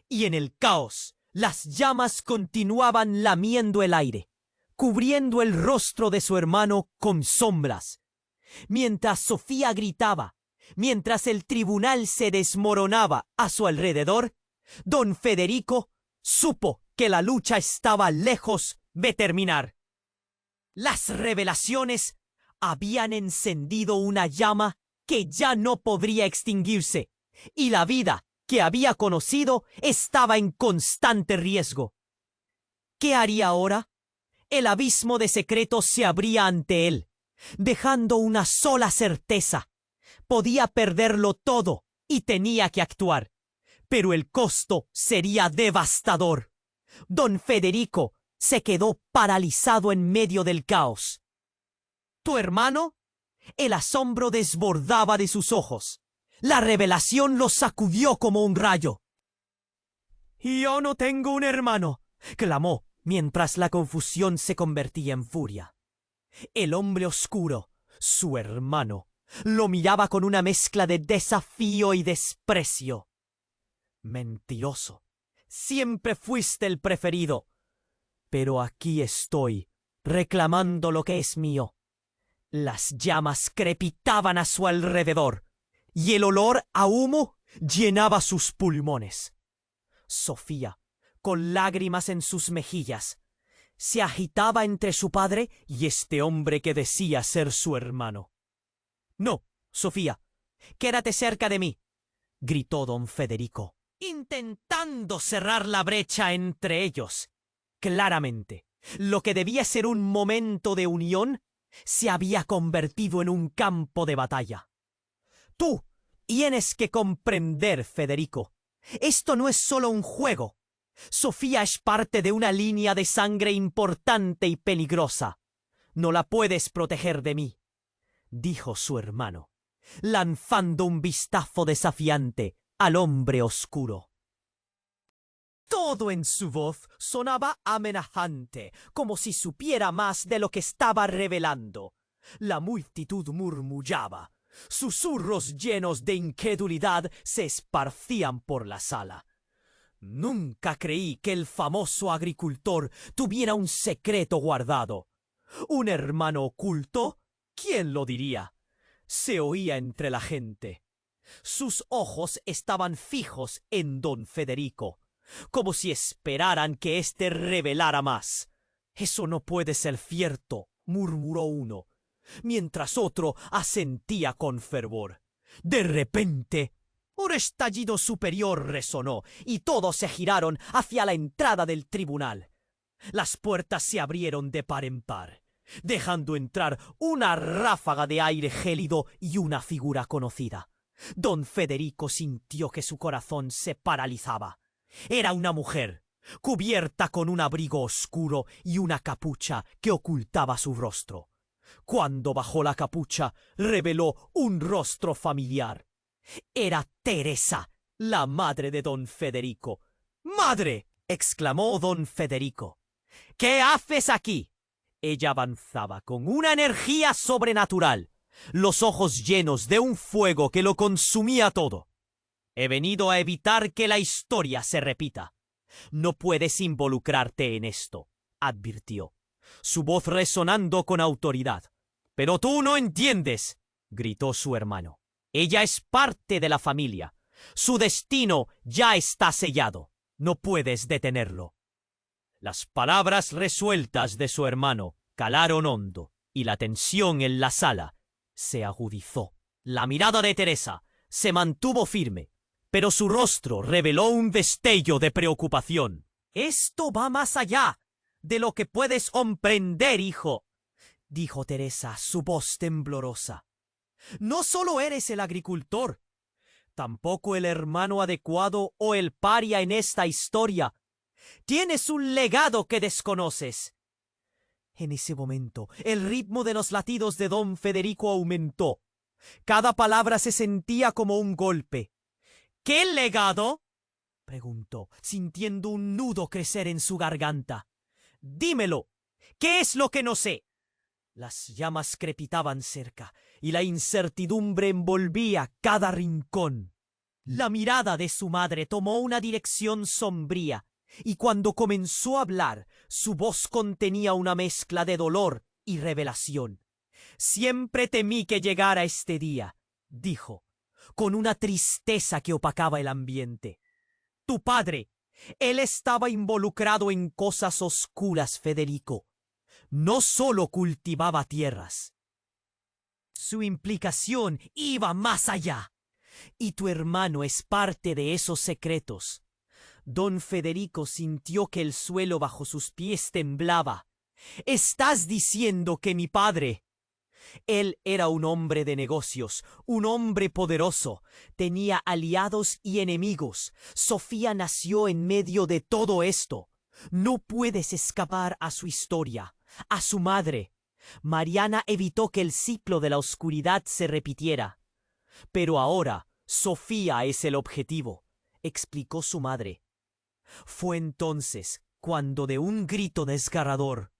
Y en el caos, las llamas continuaban lamiendo el aire, cubriendo el rostro de su hermano con sombras. Mientras Sofía gritaba, mientras el tribunal se desmoronaba a su alrededor, don Federico supo que la lucha estaba lejos de terminar. Las revelaciones habían encendido una llama que ya no podría extinguirse, y la vida que había conocido estaba en constante riesgo. ¿Qué haría ahora? El abismo de secretos se abría ante él, dejando una sola certeza: podía perderlo todo y tenía que actuar, pero el costo sería devastador. Don Federico se quedó paralizado en medio del caos. ¿Tu hermano? El asombro desbordaba de sus ojos. La revelación lo sacudió como un rayo. «Yo no tengo un hermano», clamó mientras la confusión se convertía en furia. El hombre oscuro, su hermano, lo miraba con una mezcla de desafío y desprecio. «Mentiroso. Siempre fuiste el preferido. Pero aquí estoy, reclamando lo que es mío». Las llamas crepitaban a su alrededor, y el olor a humo llenaba sus pulmones. Sofía, con lágrimas en sus mejillas, se agitaba entre su padre y este hombre que decía ser su hermano. «No, Sofía, quédate cerca de mí», gritó don Federico, intentando cerrar la brecha entre ellos. Claramente, lo que debía ser un momento de unión se había convertido en un campo de batalla. «Tú tienes que comprender, Federico. Esto no es solo un juego. Sofía es parte de una línea de sangre importante y peligrosa. No la puedes proteger de mí», dijo su hermano, lanzando un vistazo desafiante al hombre oscuro. Todo en su voz sonaba amenazante, como si supiera más de lo que estaba revelando. La multitud murmullaba. Susurros llenos de incredulidad se esparcían por la sala. Nunca creí que el famoso agricultor tuviera un secreto guardado. ¿Un hermano oculto? ¿Quién lo diría? Se oía entre la gente. Sus ojos estaban fijos en don Federico, como si esperaran que éste revelara más. «Eso no puede ser cierto», murmuró uno, mientras otro asentía con fervor. De repente, un estallido superior resonó y todos se giraron hacia la entrada del tribunal. Las puertas se abrieron de par en par, dejando entrar una ráfaga de aire gélido y una figura conocida. Don Federico sintió que su corazón se paralizaba. Era una mujer, cubierta con un abrigo oscuro y una capucha que ocultaba su rostro. Cuando bajó la capucha, reveló un rostro familiar. Era Teresa, la madre de don Federico. «¡Madre!», exclamó don Federico. «¿Qué haces aquí?». Ella avanzaba con una energía sobrenatural, los ojos llenos de un fuego que lo consumía todo. «He venido a evitar que la historia se repita. No puedes involucrarte en esto», advirtió, su voz resonando con autoridad. «Pero tú no entiendes», gritó su hermano. «Ella es parte de la familia. Su destino ya está sellado. No puedes detenerlo». Las palabras resueltas de su hermano calaron hondo, y la tensión en la sala se agudizó. La mirada de Teresa se mantuvo firme, pero su rostro reveló un destello de preocupación. «Esto va más allá de lo que puedes comprender, hijo», dijo Teresa, su voz temblorosa. «No solo eres el agricultor, tampoco el hermano adecuado o el paria en esta historia. Tienes un legado que desconoces». En ese momento, el ritmo de los latidos de don Federico aumentó. Cada palabra se sentía como un golpe. «¿Qué legado?», preguntó, sintiendo un nudo crecer en su garganta. «Dímelo. ¿Qué es lo que no sé?». Las llamas crepitaban cerca y la incertidumbre envolvía cada rincón. La mirada de su madre tomó una dirección sombría, y cuando comenzó a hablar, su voz contenía una mezcla de dolor y revelación. «Siempre temí que llegara este día», dijo, con una tristeza que opacaba el ambiente. «Tu padre, él estaba involucrado en cosas oscuras, Federico. No solo cultivaba tierras. Su implicación iba más allá. Y tu hermano es parte de esos secretos». Don Federico sintió que el suelo bajo sus pies temblaba. «¿Estás diciendo que mi padre...» Él era un hombre de negocios, un hombre poderoso. Tenía aliados y enemigos. Sofía nació en medio de todo esto. No puedes escapar a su historia, a su madre. Mariana evitó que el ciclo de la oscuridad se repitiera. Pero ahora, Sofía es el objetivo, explicó su madre. Fue entonces cuando de un grito desgarrador,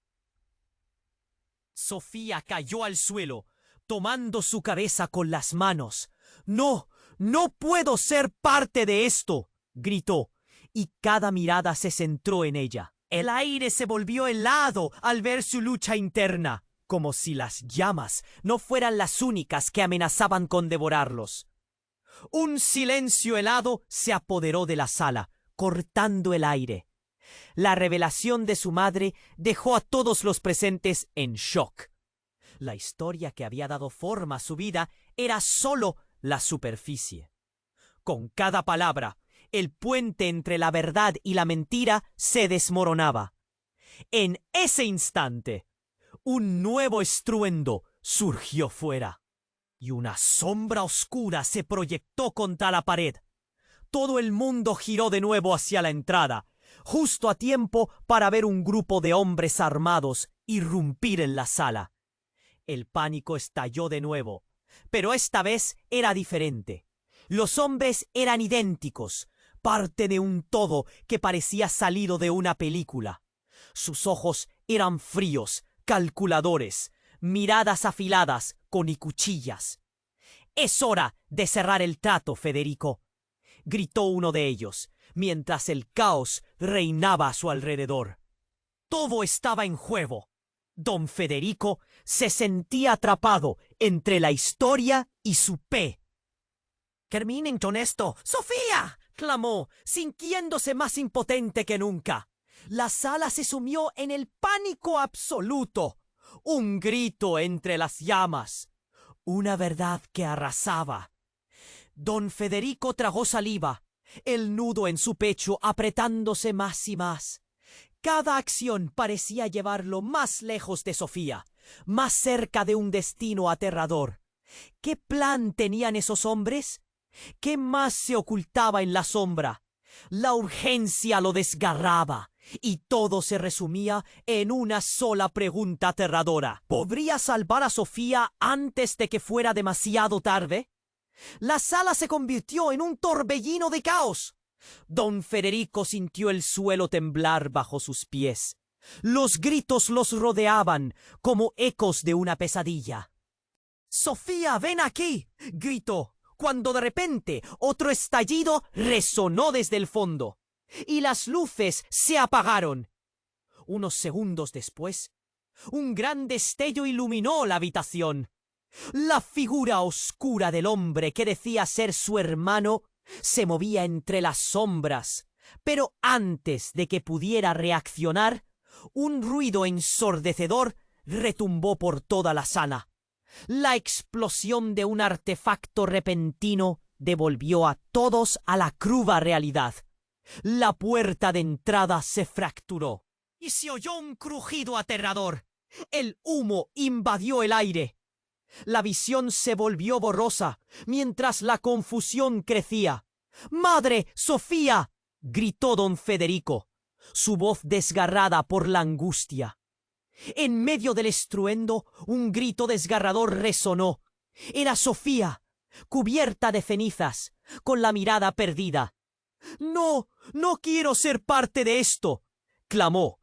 Sofía cayó al suelo, tomando su cabeza con las manos. «¡No! ¡No puedo ser parte de esto!», gritó, y cada mirada se centró en ella. El aire se volvió helado al ver su lucha interna, como si las llamas no fueran las únicas que amenazaban con devorarlos. Un silencio helado se apoderó de la sala, cortando el aire. La revelación de su madre dejó a todos los presentes en shock. La historia que había dado forma a su vida era solo la superficie. Con cada palabra, el puente entre la verdad y la mentira se desmoronaba. En ese instante, un nuevo estruendo surgió fuera, y una sombra oscura se proyectó contra la pared. Todo el mundo giró de nuevo hacia la entrada, justo a tiempo para ver un grupo de hombres armados irrumpir en la sala. El pánico estalló de nuevo, pero esta vez era diferente. Los hombres eran idénticos, parte de un todo que parecía salido de una película. Sus ojos eran fríos, calculadores, miradas afiladas con cuchillas. «Es hora de cerrar el trato, Federico», gritó uno de ellos, mientras el caos reinaba a su alrededor. Todo estaba en juego. Don Federico se sentía atrapado entre la historia y su pe. «¡Terminen con esto! ¡Sofía!», clamó, sintiéndose más impotente que nunca. La sala se sumió en el pánico absoluto. Un grito entre las llamas. Una verdad que arrasaba. Don Federico tragó saliva, el nudo en su pecho apretándose más y más. Cada acción parecía llevarlo más lejos de Sofía, más cerca de un destino aterrador. ¿Qué plan tenían esos hombres? ¿Qué más se ocultaba en la sombra? La urgencia lo desgarraba, y todo se resumía en una sola pregunta aterradora. ¿Podría salvar a Sofía antes de que fuera demasiado tarde? La sala se convirtió en un torbellino de caos. Don Federico sintió el suelo temblar bajo sus pies. Los gritos los rodeaban como ecos de una pesadilla. «¡Sofía, ven aquí!», gritó, cuando de repente otro estallido resonó desde el fondo, y las luces se apagaron. Unos segundos después, un gran destello iluminó la habitación. La figura oscura del hombre que decía ser su hermano se movía entre las sombras, pero antes de que pudiera reaccionar, un ruido ensordecedor retumbó por toda la sala. La explosión de un artefacto repentino devolvió a todos a la cruda realidad. La puerta de entrada se fracturó y se oyó un crujido aterrador. El humo invadió el aire. La visión se volvió borrosa mientras la confusión crecía. «¡Madre, Sofía!», gritó don Federico, su voz desgarrada por la angustia. En medio del estruendo, un grito desgarrador resonó. Era Sofía, cubierta de cenizas, con la mirada perdida. «¡No, no quiero ser parte de esto!», clamó,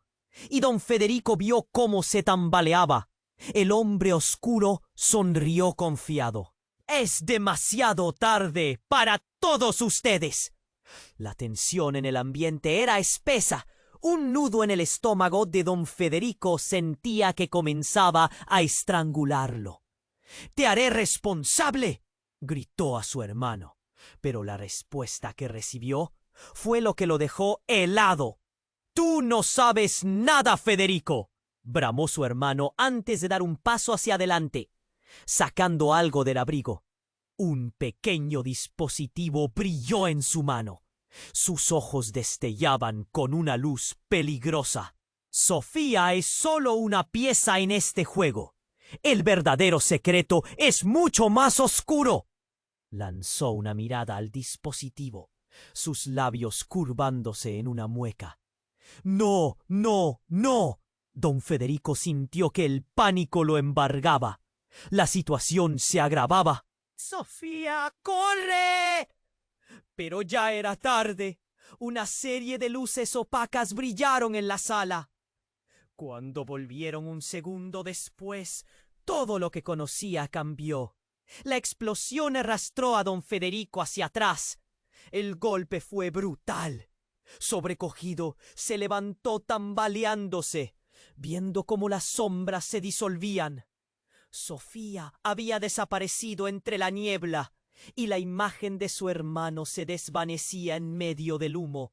y don Federico vio cómo se tambaleaba. El hombre oscuro sonrió confiado. «Es demasiado tarde para todos ustedes». La tensión en el ambiente era espesa. Un nudo en el estómago de don Federico sentía que comenzaba a estrangularlo. «¡Te haré responsable!», gritó a su hermano, pero la respuesta que recibió fue lo que lo dejó helado. «¡Tú no sabes nada, Federico!», bramó su hermano antes de dar un paso hacia adelante, sacando algo del abrigo. Un pequeño dispositivo brilló en su mano. Sus ojos destellaban con una luz peligrosa. «Sofía es solo una pieza en este juego, El verdadero secreto es mucho más oscuro. Lanzó una mirada al dispositivo, sus labios curvándose en una mueca. No, no, no. Don Federico sintió que el pánico lo embargaba. La situación se agravaba. ¡Sofía, corre! Pero ya era tarde. Una serie de luces opacas brillaron en la sala. Cuando volvieron un segundo después, todo lo que conocía cambió. La explosión arrastró a don Federico hacia atrás. El golpe fue brutal. Sobrecogido, se levantó tambaleándose, viendo cómo las sombras se disolvían. Sofía había desaparecido entre la niebla, y la imagen de su hermano se desvanecía en medio del humo.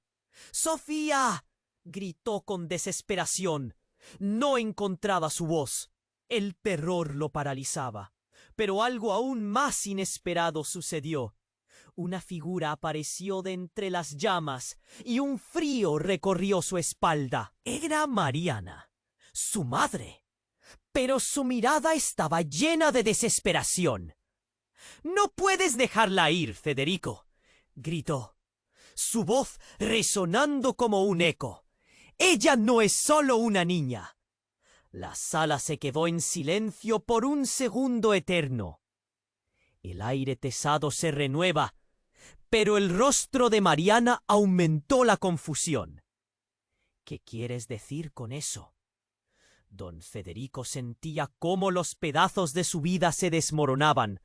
¡Sofía! Gritó con desesperación. No encontraba su voz. El terror lo paralizaba. Pero algo aún más inesperado sucedió. Una figura apareció de entre las llamas y un frío recorrió su espalda. Era Mariana, su madre. Pero su mirada estaba llena de desesperación. «No puedes dejarla ir, Federico», gritó, su voz resonando como un eco. «Ella no es solo una niña». La sala se quedó en silencio por un segundo eterno. El aire pesado se renueva, pero el rostro de Mariana aumentó la confusión. ¿Qué quieres decir con eso? Don Federico sentía cómo los pedazos de su vida se desmoronaban.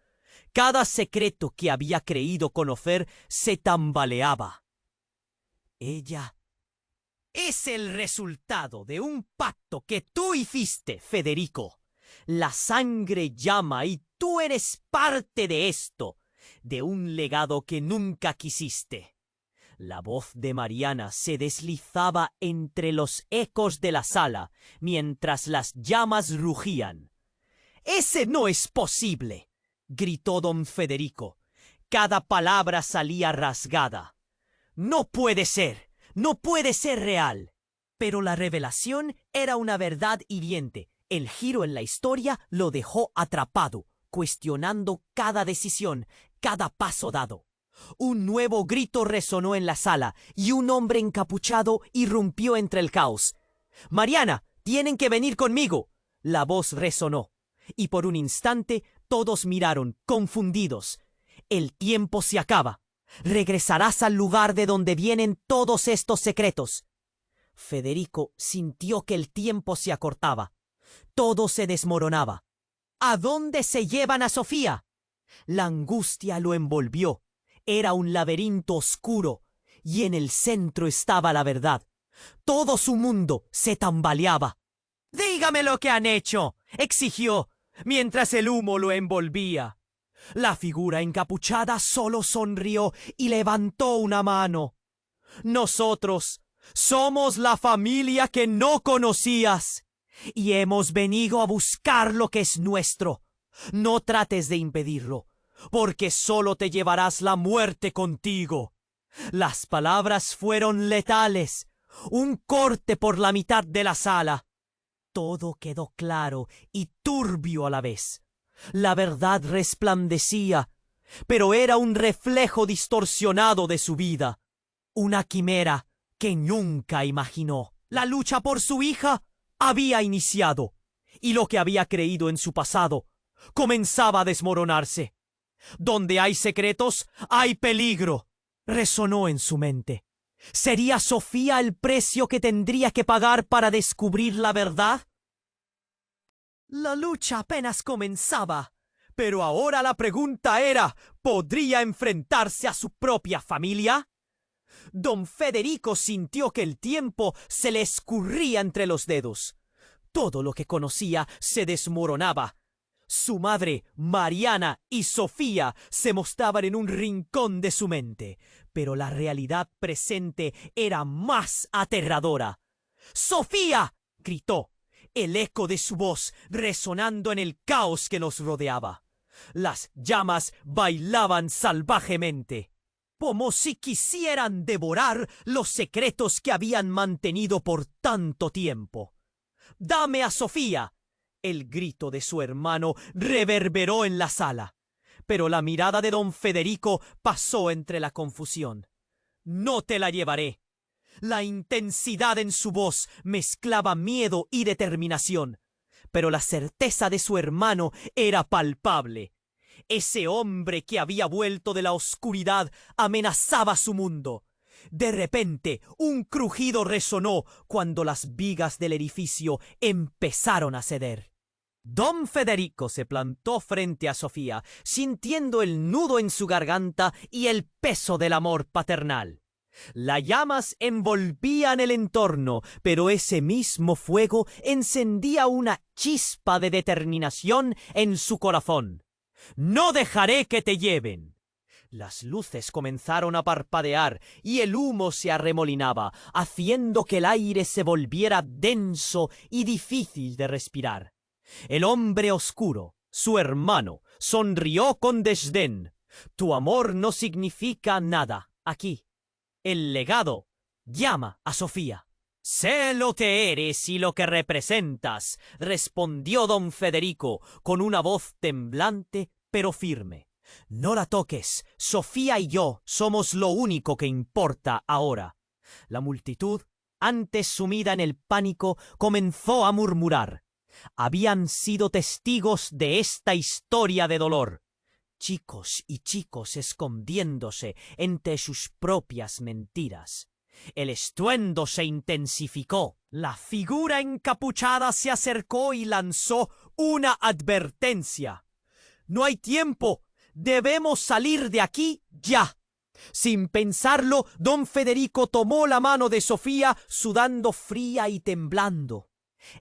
Cada secreto que había creído conocer se tambaleaba. Ella es el resultado de un pacto que tú hiciste, Federico. La sangre llama y tú eres parte de esto, de un legado que nunca quisiste. La voz de Mariana se deslizaba entre los ecos de la sala, mientras las llamas rugían. «¡Ese no es posible!», gritó don Federico. Cada palabra salía rasgada. «¡No puede ser! ¡No puede ser real!». Pero la revelación era una verdad hiriente. El giro en la historia lo dejó atrapado, cuestionando cada decisión, cada paso dado. Un nuevo grito resonó en la sala y un hombre encapuchado irrumpió entre el caos. «Mariana, tienen que venir conmigo». La voz resonó, y por un instante todos miraron, confundidos. «El tiempo se acaba. Regresarás al lugar de donde vienen todos estos secretos». Federico sintió que el tiempo se acortaba. Todo se desmoronaba. ¿A dónde se llevan a Sofía? La angustia lo envolvió. Era un laberinto oscuro, y en el centro estaba la verdad. Todo su mundo se tambaleaba. «¡Dígame lo que han hecho!», exigió, mientras el humo lo envolvía. La figura encapuchada solo sonrió y levantó una mano. «Nosotros somos la familia que no conocías, y hemos venido a buscar lo que es nuestro. No trates de impedirlo, porque solo te llevarás la muerte contigo». Las palabras fueron letales. Un corte por la mitad de la sala. Todo quedó claro y turbio a la vez. La verdad resplandecía, pero era un reflejo distorsionado de su vida. Una quimera que nunca imaginó. La lucha por su hija había iniciado, y lo que había creído en su pasado comenzaba a desmoronarse. «Donde hay secretos, hay peligro», resonó en su mente. ¿Sería Sofía el precio que tendría que pagar para descubrir la verdad? La lucha apenas comenzaba, pero ahora la pregunta era, ¿podría enfrentarse a su propia familia? Don Federico sintió que el tiempo se le escurría entre los dedos. Todo lo que conocía se desmoronaba. Su madre, Mariana y Sofía se mostraban en un rincón de su mente, pero la realidad presente era más aterradora. «¡Sofía!», gritó, el eco de su voz resonando en el caos que los rodeaba. Las llamas bailaban salvajemente, como si quisieran devorar los secretos que habían mantenido por tanto tiempo. «¡Dame a Sofía!», El grito de su hermano reverberó en la sala, pero la mirada de don Federico pasó entre la confusión. «No te la llevaré». La intensidad en su voz mezclaba miedo y determinación, pero la certeza de su hermano era palpable. Ese hombre que había vuelto de la oscuridad amenazaba su mundo. De repente, un crujido resonó cuando las vigas del edificio empezaron a ceder. Don Federico se plantó frente a Sofía, sintiendo el nudo en su garganta y el peso del amor paternal. Las llamas envolvían el entorno, pero ese mismo fuego encendía una chispa de determinación en su corazón. «No dejaré que te lleven». Las luces comenzaron a parpadear y el humo se arremolinaba, haciendo que el aire se volviera denso y difícil de respirar. El hombre oscuro, su hermano, sonrió con desdén. «Tu amor no significa nada aquí. El legado llama a Sofía». «Sé lo que eres y lo que representas», respondió don Federico con una voz temblante pero firme. «No la toques. Sofía y yo somos lo único que importa ahora». La multitud, antes sumida en el pánico, comenzó a murmurar. Habían sido testigos de esta historia de dolor. Chicos y chicos escondiéndose entre sus propias mentiras. El estruendo se intensificó. La figura encapuchada se acercó y lanzó una advertencia. «No hay tiempo. Debemos salir de aquí ya». Sin pensarlo, don Federico tomó la mano de Sofía, sudando fría y temblando.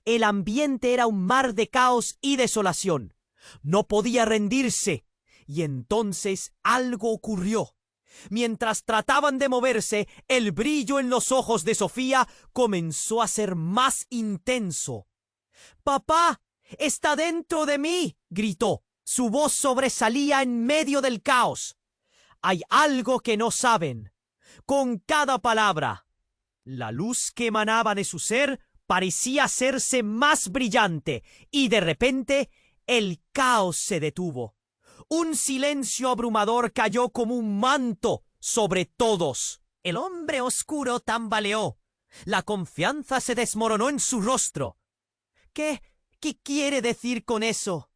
El ambiente era un mar de caos y desolación. No podía rendirse. Y entonces algo ocurrió. Mientras trataban de moverse, el brillo en los ojos de Sofía comenzó a ser más intenso. «¡Papá! ¡Está dentro de mí!», gritó. Su voz sobresalía en medio del caos. «Hay algo que no saben». Con cada palabra, la luz que emanaba de su ser parecía hacerse más brillante y de repente el caos se detuvo. Un silencio abrumador cayó como un manto sobre todos. El hombre oscuro tambaleó. La confianza se desmoronó en su rostro. ¿Qué quiere decir con eso?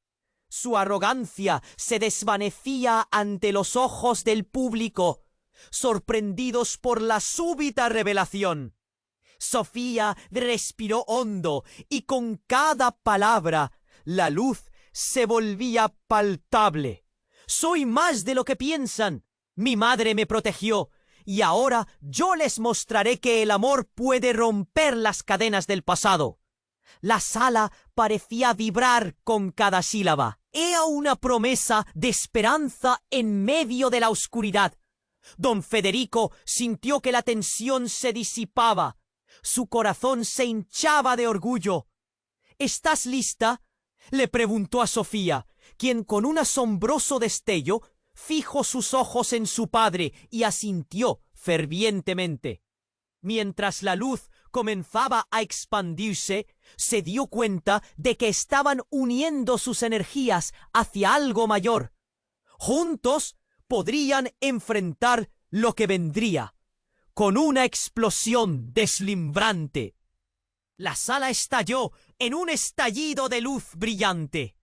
Su arrogancia se desvanecía ante los ojos del público, sorprendidos por la súbita revelación. Sofía respiró hondo y con cada palabra la luz se volvía palpable. «Soy más de lo que piensan. Mi madre me protegió y ahora yo les mostraré que el amor puede romper las cadenas del pasado». La sala parecía vibrar con cada sílaba. Era una promesa de esperanza en medio de la oscuridad. Don Federico sintió que la tensión se disipaba. Su corazón se hinchaba de orgullo. «¿Estás lista?», le preguntó a Sofía, quien con un asombroso destello fijó sus ojos en su padre y asintió fervientemente. Mientras la luz comenzaba a expandirse, se dio cuenta de que estaban uniendo sus energías hacia algo mayor. Juntos podrían enfrentar lo que vendría. Con una explosión deslumbrante, la sala estalló en un estallido de luz brillante.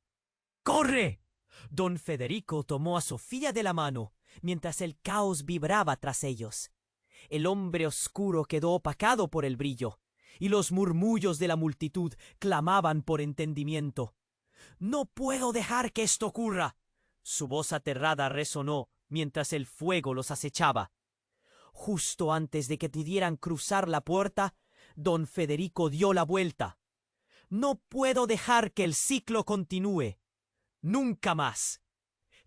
«¡Corre!». Don Federico tomó a Sofía de la mano mientras el caos vibraba tras ellos. El hombre oscuro quedó opacado por el brillo, y los murmullos de la multitud clamaban por entendimiento. «No puedo dejar que esto ocurra». Su voz aterrada resonó mientras el fuego los acechaba. Justo antes de que pudieran cruzar la puerta, don Federico dio la vuelta. «No puedo dejar que el ciclo continúe. Nunca más».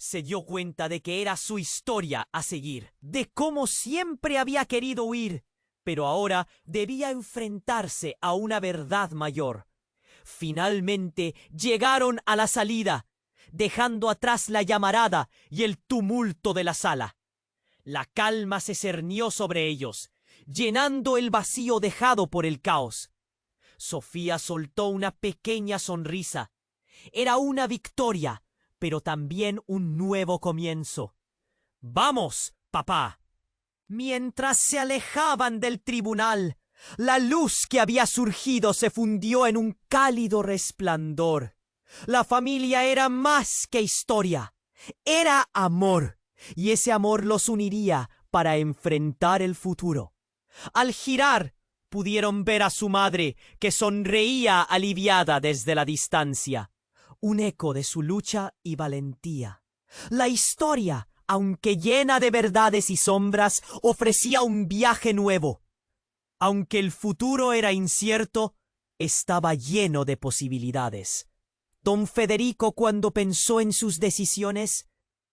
Se dio cuenta de que era su historia a seguir, de cómo siempre había querido huir, pero ahora debía enfrentarse a una verdad mayor. Finalmente llegaron a la salida, dejando atrás la llamarada y el tumulto de la sala. La calma se cernió sobre ellos, llenando el vacío dejado por el caos. Sofía soltó una pequeña sonrisa. Era una victoria, pero también un nuevo comienzo. ¡Vamos, papá! Mientras se alejaban del tribunal, la luz que había surgido se fundió en un cálido resplandor. La familia era más que historia, era amor, y ese amor los uniría para enfrentar el futuro. Al girar, pudieron ver a su madre, que sonreía aliviada desde la distancia, un eco de su lucha y valentía. La historia, aunque llena de verdades y sombras, ofrecía un viaje nuevo. Aunque el futuro era incierto, estaba lleno de posibilidades. Don Federico, cuando pensó en sus decisiones,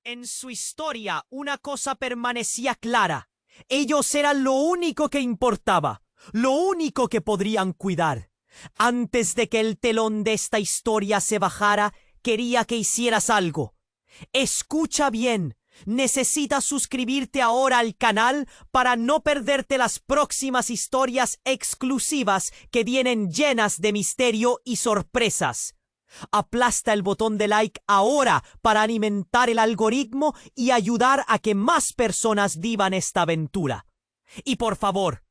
en su historia una cosa permanecía clara. Ellos eran lo único que importaba, lo único que podrían cuidar. Antes de que el telón de esta historia se bajara, quería que hicieras algo. Escucha bien. Necesitas suscribirte ahora al canal para no perderte las próximas historias exclusivas que vienen llenas de misterio y sorpresas. Aplasta el botón de like ahora para alimentar el algoritmo y ayudar a que más personas vivan esta aventura. Y por favor,